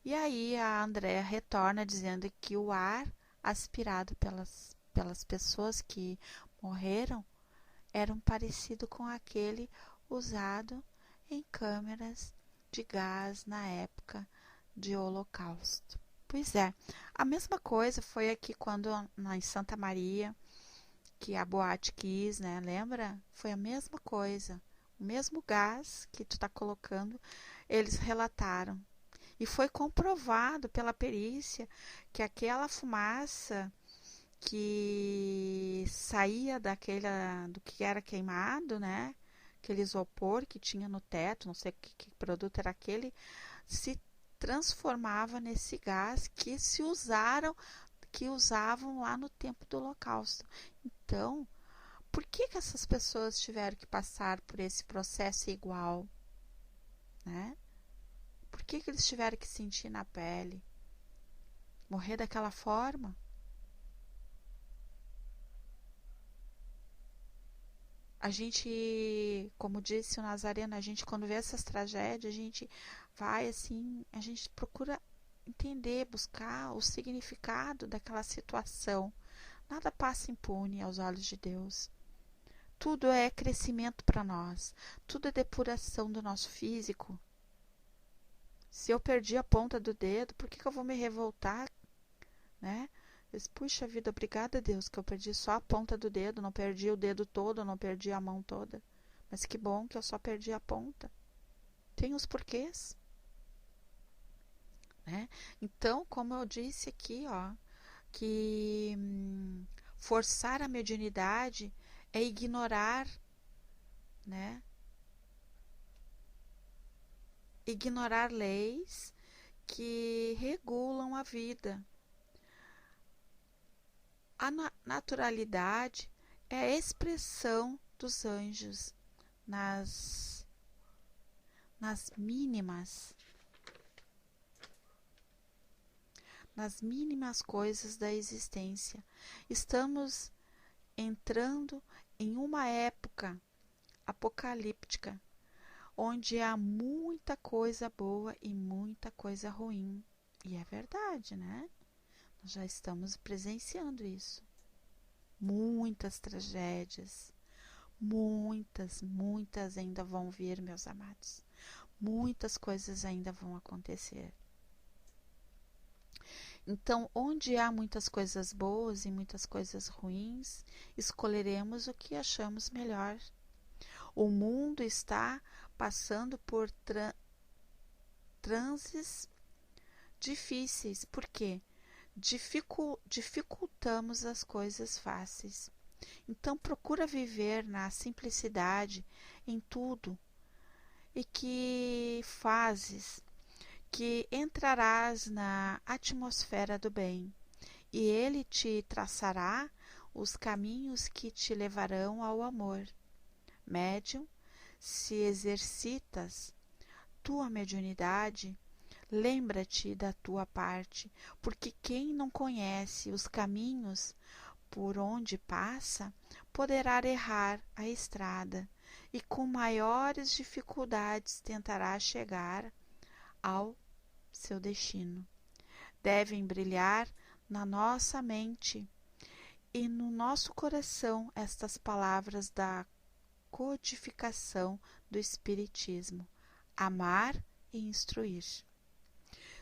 E aí a Andréa retorna dizendo que o ar aspirado pelas pessoas que morreram era parecido com aquele usado em câmeras de gás na época de Holocausto. Pois é, a mesma coisa foi aqui quando em Santa Maria, que a boate quis, né? Lembra? Foi a mesma coisa. O mesmo gás que tu tá colocando, eles relataram. E foi comprovado pela perícia que aquela fumaça que saía do que era queimado, né? Aquele isopor que tinha no teto, não sei que produto era aquele, se transformava nesse gás que usavam lá no tempo do Holocausto. Então, por que essas pessoas tiveram que passar por esse processo igual, né? Por que eles tiveram que sentir na pele? Morrer daquela forma? A gente, como disse o Nazareno, a gente quando vê essas tragédias, a gente vai assim, a gente procura entender, buscar o significado daquela situação. Nada passa impune aos olhos de Deus. Tudo é crescimento para nós. Tudo é depuração do nosso físico. Se eu perdi a ponta do dedo, por que eu vou me revoltar, né? Puxa vida, obrigada a Deus que eu perdi só a ponta do dedo, não perdi o dedo todo, não perdi a mão toda. Mas que bom que eu só perdi a ponta. Tem os porquês, né? Então, como eu disse aqui, ó, que forçar a mediunidade é ignorar, né? Ignorar leis que regulam a vida. A naturalidade é a expressão dos anjos nas mínimas coisas da existência. Estamos entrando em uma época apocalíptica, onde há muita coisa boa e muita coisa ruim. E é verdade, né? Nós já estamos presenciando isso. Muitas tragédias. Muitas ainda vão vir, meus amados. Muitas coisas ainda vão acontecer. Então, onde há muitas coisas boas e muitas coisas ruins, escolheremos o que achamos melhor. O mundo está passando por transes difíceis. Por quê? Dificultamos as coisas fáceis. Então procura viver na simplicidade em tudo e que fazes, que entrarás na atmosfera do bem, e ele te traçará os caminhos que te levarão ao amor. Médium, se exercitas tua mediunidade, lembra-te da tua parte, porque quem não conhece os caminhos por onde passa, poderá errar a estrada e com maiores dificuldades tentará chegar ao seu destino. Devem brilhar na nossa mente e no nosso coração estas palavras da codificação do Espiritismo: amar e instruir.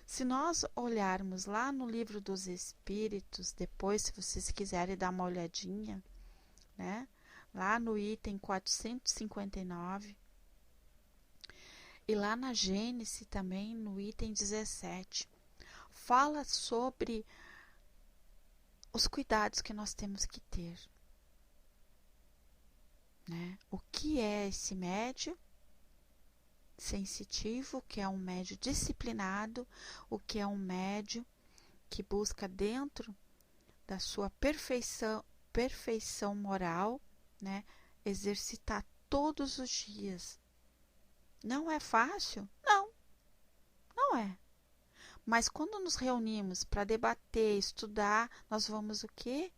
Se nós olharmos lá no Livro dos Espíritos, depois, se vocês quiserem dar uma olhadinha, né? Lá no item 459, e lá na Gênese também, no item 17, fala sobre os cuidados que nós temos que ter, né? O que é esse médio sensitivo, o que é um médio disciplinado, o que é um médio que busca dentro da sua perfeição moral, né? Exercitar todos os dias. Não é fácil? Não, não é. Mas quando nos reunimos para debater, estudar, nós vamos o quê?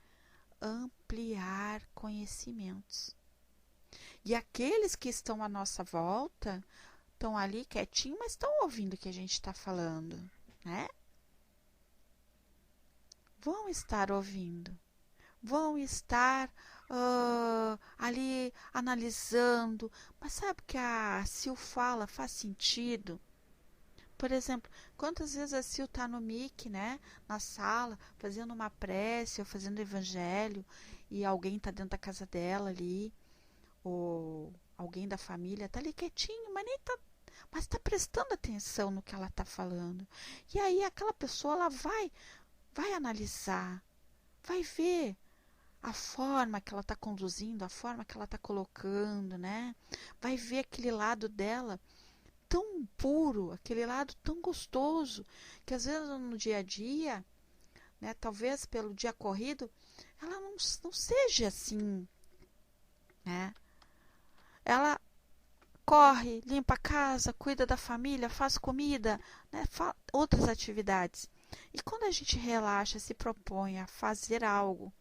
Ampliar conhecimentos. E aqueles que estão à nossa volta estão ali quietinho, mas estão ouvindo o que a gente está falando, né? Vão estar ouvindo, vão estar ali analisando. Mas sabe o que a Sil fala? Faz sentido? Por exemplo, quantas vezes a Sil está no mic, né, na sala, fazendo uma prece ou fazendo evangelho, e alguém está dentro da casa dela ali, ou alguém da família está ali quietinho, mas está prestando atenção no que ela está falando. E aí aquela pessoa ela vai analisar, vai ver a forma que ela está conduzindo, a forma que ela está colocando, né? Vai ver aquele lado dela tão puro, aquele lado tão gostoso, que às vezes no dia a dia, né, talvez pelo dia corrido, ela não seja assim, né? Ela corre, limpa a casa, cuida da família, faz comida, né, outras atividades. E quando a gente relaxa, se propõe a fazer algo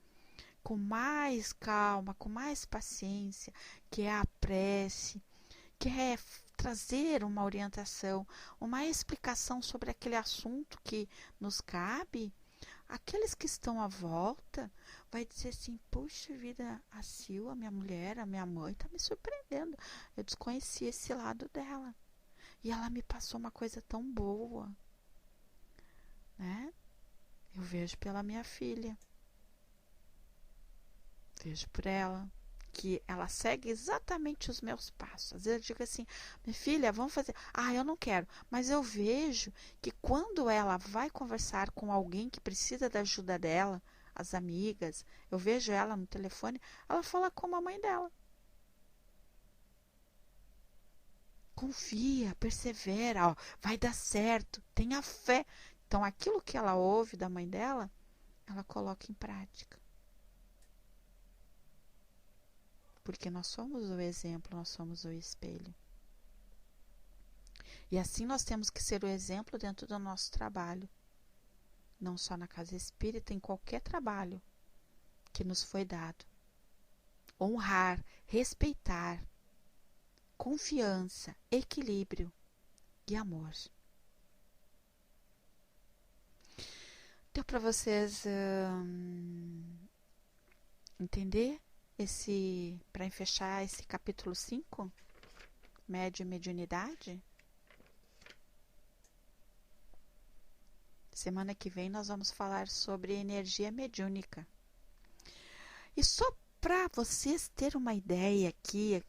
com mais calma, com mais paciência, que é a prece, que é trazer uma orientação, uma explicação sobre aquele assunto que nos cabe, aqueles que estão à volta vai dizer assim, puxa vida, a Sil, a minha mulher, a minha mãe está me surpreendendo. Eu desconhecia esse lado dela. E ela me passou uma coisa tão boa, né? Eu vejo pela minha filha. Vejo por ela que ela segue exatamente os meus passos. Às vezes eu digo assim, minha filha, vamos fazer. Ah, eu não quero. Mas eu vejo que quando ela vai conversar com alguém que precisa da ajuda dela, as amigas, eu vejo ela no telefone, ela fala como a mãe dela. Confia, persevera, ó, vai dar certo, tenha fé. Então, aquilo que ela ouve da mãe dela, ela coloca em prática. Porque nós somos o exemplo, nós somos o espelho. E assim nós temos que ser o exemplo dentro do nosso trabalho. Não só na casa espírita, em qualquer trabalho que nos foi dado. Honrar, respeitar, confiança, equilíbrio e amor. Deu para vocês entender para fechar esse capítulo 5? Médio e mediunidade? Semana que vem nós vamos falar sobre energia mediúnica. E só para vocês terem uma ideia aqui,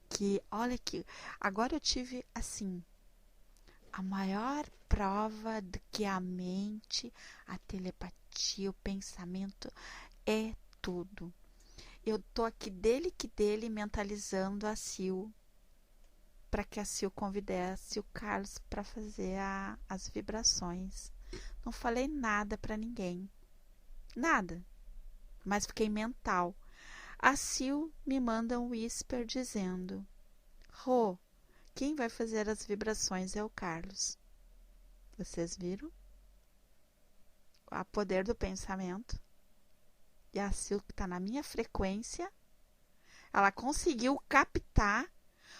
que olha aqui, agora eu tive assim, a maior prova de que a mente, a telepatia, o pensamento é tudo. Eu tô aqui dele mentalizando a Sil, para que a Sil convidasse o Carlos para fazer as vibrações. Não falei nada para ninguém, nada, mas fiquei mental. A Sil me manda um whisper dizendo: Rô, quem vai fazer as vibrações é o Carlos. Vocês viram? O poder do pensamento. E a Sil, que está na minha frequência, ela conseguiu captar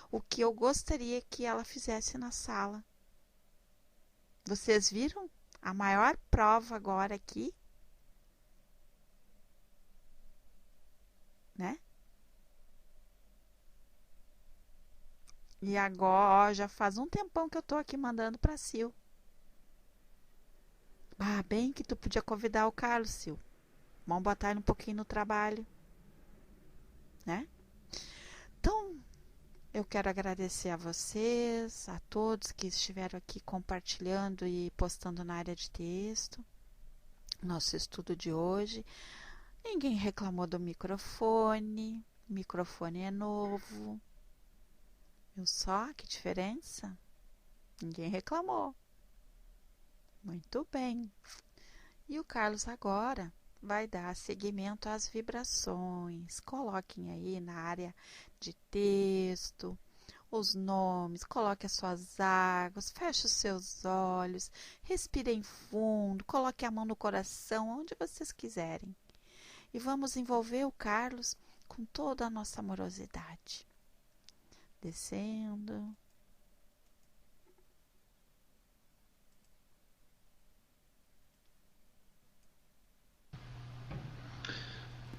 o que eu gostaria que ela fizesse na sala. Vocês viram? A maior prova agora aqui, né? E agora, ó, já faz um tempão que eu tô aqui mandando para Sil. Ah, bem que tu podia convidar o Carlos, Sil. Vamos botar ele um pouquinho no trabalho, né? Então, eu quero agradecer a vocês, a todos que estiveram aqui compartilhando e postando na área de texto. Nosso estudo de hoje. Ninguém reclamou do microfone, O microfone é novo. Viu só que diferença? Ninguém reclamou. Muito bem. E o Carlos agora vai dar seguimento às vibrações. Coloquem aí na área de texto os nomes, coloque as suas águas, feche os seus olhos, respirem fundo, coloque a mão no coração, onde vocês quiserem. E vamos envolver o Carlos com toda a nossa amorosidade. Descendo.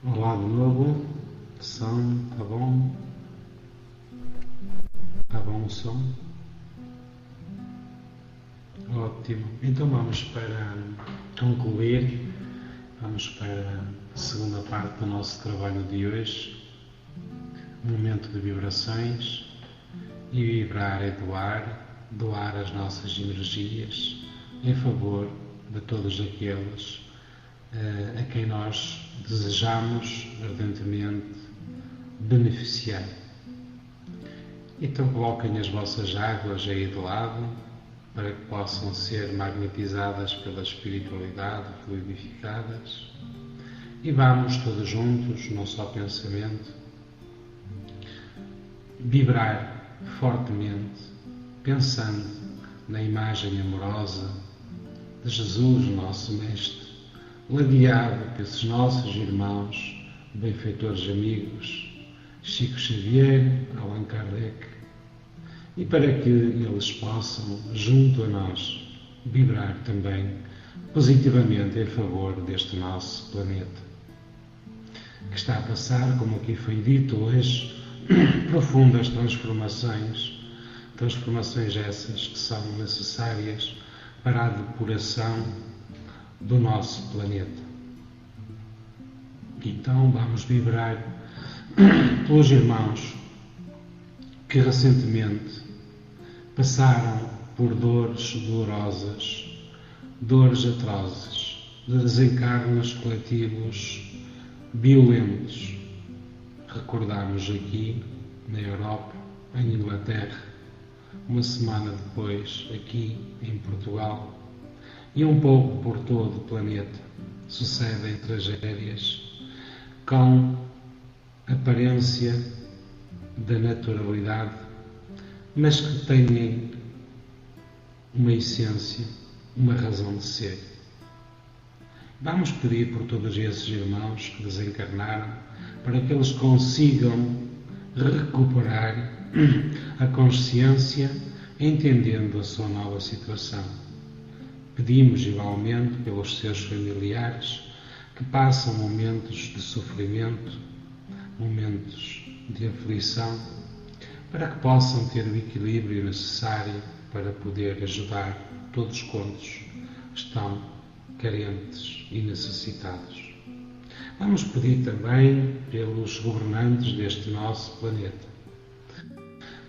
Olá de novo, som, tá bom? Tá bom o som? Ótimo, então vamos para concluir, vamos para a segunda parte do nosso trabalho de hoje, momento de vibrações, e vibrar é doar as nossas energias em favor de todos aqueles a quem nós desejamos ardentemente beneficiar. Então coloquem as vossas águas aí de lado para que possam ser magnetizadas pela espiritualidade, fluidificadas, e vamos todos juntos, num só pensamento, vibrar fortemente, pensando na imagem amorosa de Jesus, nosso Mestre, ladeado pelos nossos irmãos, benfeitores amigos, Chico Xavier, Allan Kardec, e para que eles possam, junto a nós, vibrar também positivamente em favor deste nosso planeta, que está a passar, como aqui foi dito hoje, profundas transformações essas que são necessárias para a depuração do nosso planeta. Então vamos vibrar pelos irmãos que recentemente passaram por dores dolorosas, dores atrozes, de desencarnos coletivos violentos. Recordamos aqui, na Europa, em Inglaterra, uma semana depois, aqui em Portugal, e um pouco por todo o planeta, sucedem tragédias com aparência da naturalidade, mas que têm uma essência, uma razão de ser. Vamos pedir por todos esses irmãos que desencarnaram para que eles consigam recuperar a consciência, entendendo a sua nova situação. Pedimos igualmente pelos seus familiares que passam momentos de sofrimento, momentos de aflição, para que possam ter o equilíbrio necessário para poder ajudar todos quantos estão carentes e necessitados. Vamos pedir também pelos governantes deste nosso planeta,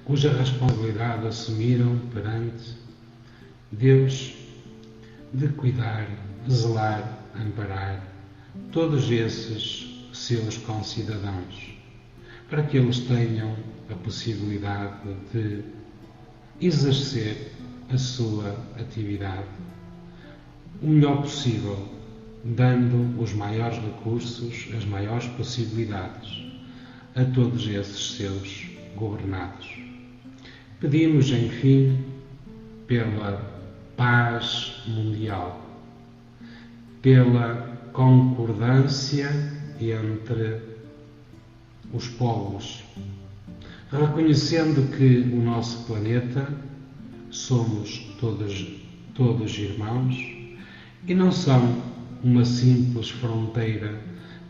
cuja responsabilidade assumiram perante Deus de cuidar, zelar, amparar todos esses seus concidadãos, para que eles tenham a possibilidade de exercer a sua atividade o melhor possível, dando os maiores recursos, as maiores possibilidades a todos esses seus governados. Pedimos, enfim, pela paz mundial, pela concordância entre os povos, reconhecendo que o nosso planeta somos todos irmãos e não são uma simples fronteira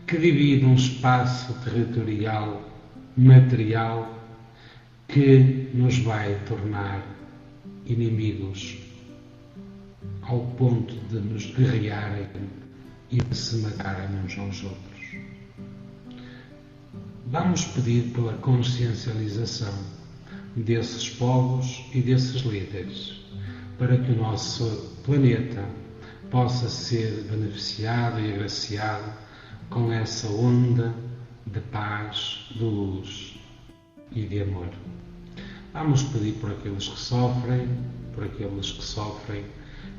que divide um espaço territorial, material, que nos vai tornar inimigos ao ponto de nos guerrearem e de se matarem uns aos outros. Vamos pedir pela consciencialização desses povos e desses líderes, para que o nosso planeta possa ser beneficiado e agraciado com essa onda de paz, de luz e de amor. Vamos pedir por aqueles que sofrem,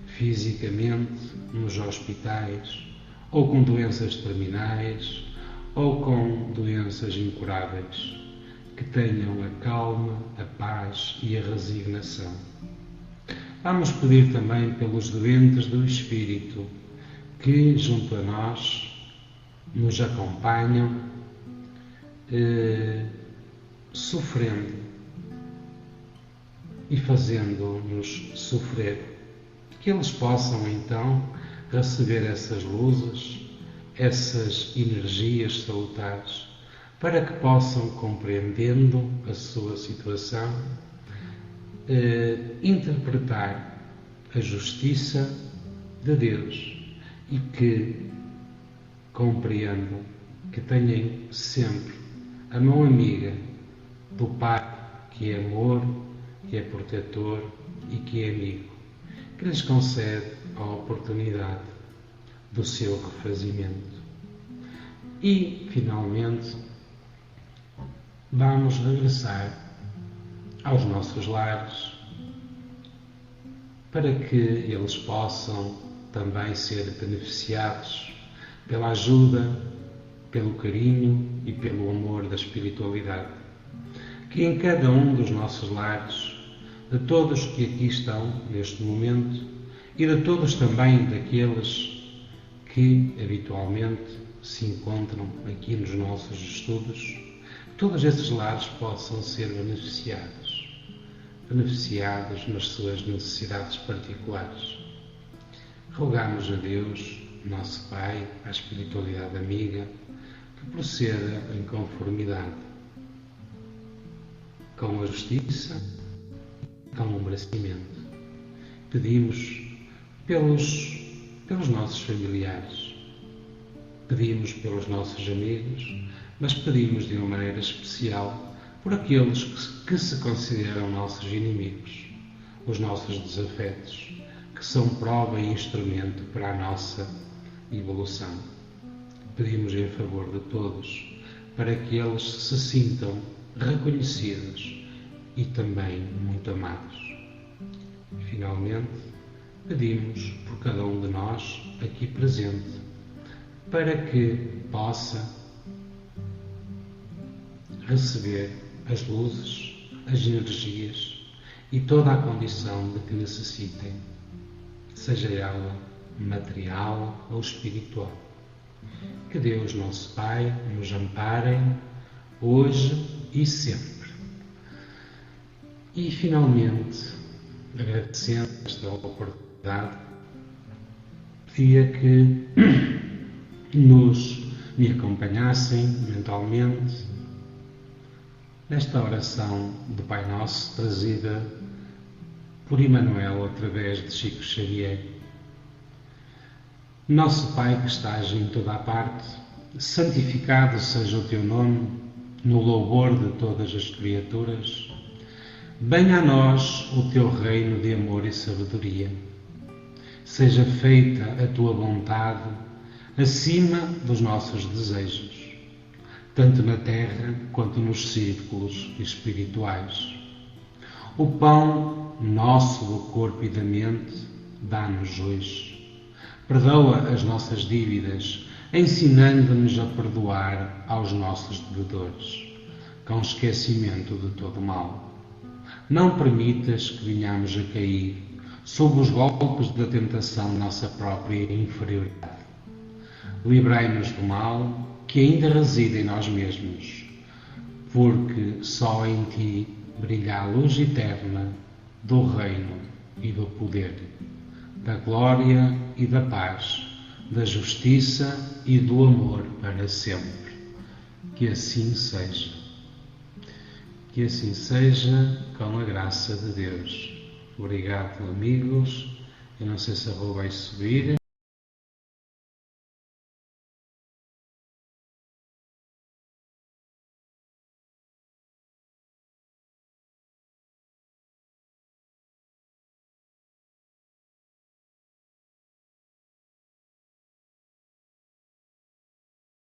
fisicamente nos hospitais, ou com doenças terminais, ou com doenças incuráveis, que tenham a calma, a paz e a resignação. Vamos pedir também pelos doentes do Espírito, que junto a nós nos acompanham, sofrendo e fazendo-nos sofrer, que eles possam então receber essas luzes, essas energias salutares, para que possam, compreendendo a sua situação, interpretar a justiça de Deus e que compreendam que tenham sempre a mão amiga do Pai, que é amor, que é protetor e que é amigo, que lhes concede a oportunidade do seu refazimento. E, finalmente, vamos regressar aos nossos lares para que eles possam também ser beneficiados pela ajuda, pelo carinho e pelo amor da espiritualidade. Que em cada um dos nossos lares, de todos que aqui estão neste momento e de todos também daqueles que habitualmente se encontram aqui nos nossos estudos, todos esses lares possam ser beneficiados nas suas necessidades particulares. Rogamos a Deus, nosso Pai, à espiritualidade amiga, que proceda em conformidade com a justiça, com o merecimento. Pedimos pelos nossos familiares, pedimos pelos nossos amigos, mas pedimos de uma maneira especial por aqueles que se consideram nossos inimigos, os nossos desafetos, que são prova e instrumento para a nossa evolução. Pedimos em favor de todos, para que eles se sintam reconhecidos e também muito amados. Finalmente, pedimos por cada um de nós aqui presente, para que possa receber as luzes, as energias e toda a condição de que necessitem, seja ela material ou espiritual. Que Deus, nosso Pai, nos ampare hoje e sempre. E, finalmente, agradecendo esta oportunidade, pedia que me acompanhassem mentalmente nesta oração do Pai Nosso, trazida por Emmanuel através de Chico Xavier. Nosso Pai que estás em toda a parte, santificado seja o teu nome, no louvor de todas as criaturas. Venha a nós o teu reino de amor e sabedoria. Seja feita a tua vontade acima dos nossos desejos, tanto na terra quanto nos círculos espirituais. O pão nosso do corpo e da mente dá-nos hoje. Perdoa as nossas dívidas, ensinando-nos a perdoar aos nossos devedores, com esquecimento de todo o mal. Não permitas que venhamos a cair sob os golpes da tentação de nossa própria inferioridade. Livrai-nos do mal que ainda reside em nós mesmos, porque só em Ti brilha a luz eterna do reino e do poder, da glória e da paz, da justiça e do amor para sempre. Que assim seja. Que assim seja, com a graça de Deus. Obrigado, amigos. Eu não sei se a rua vai subir.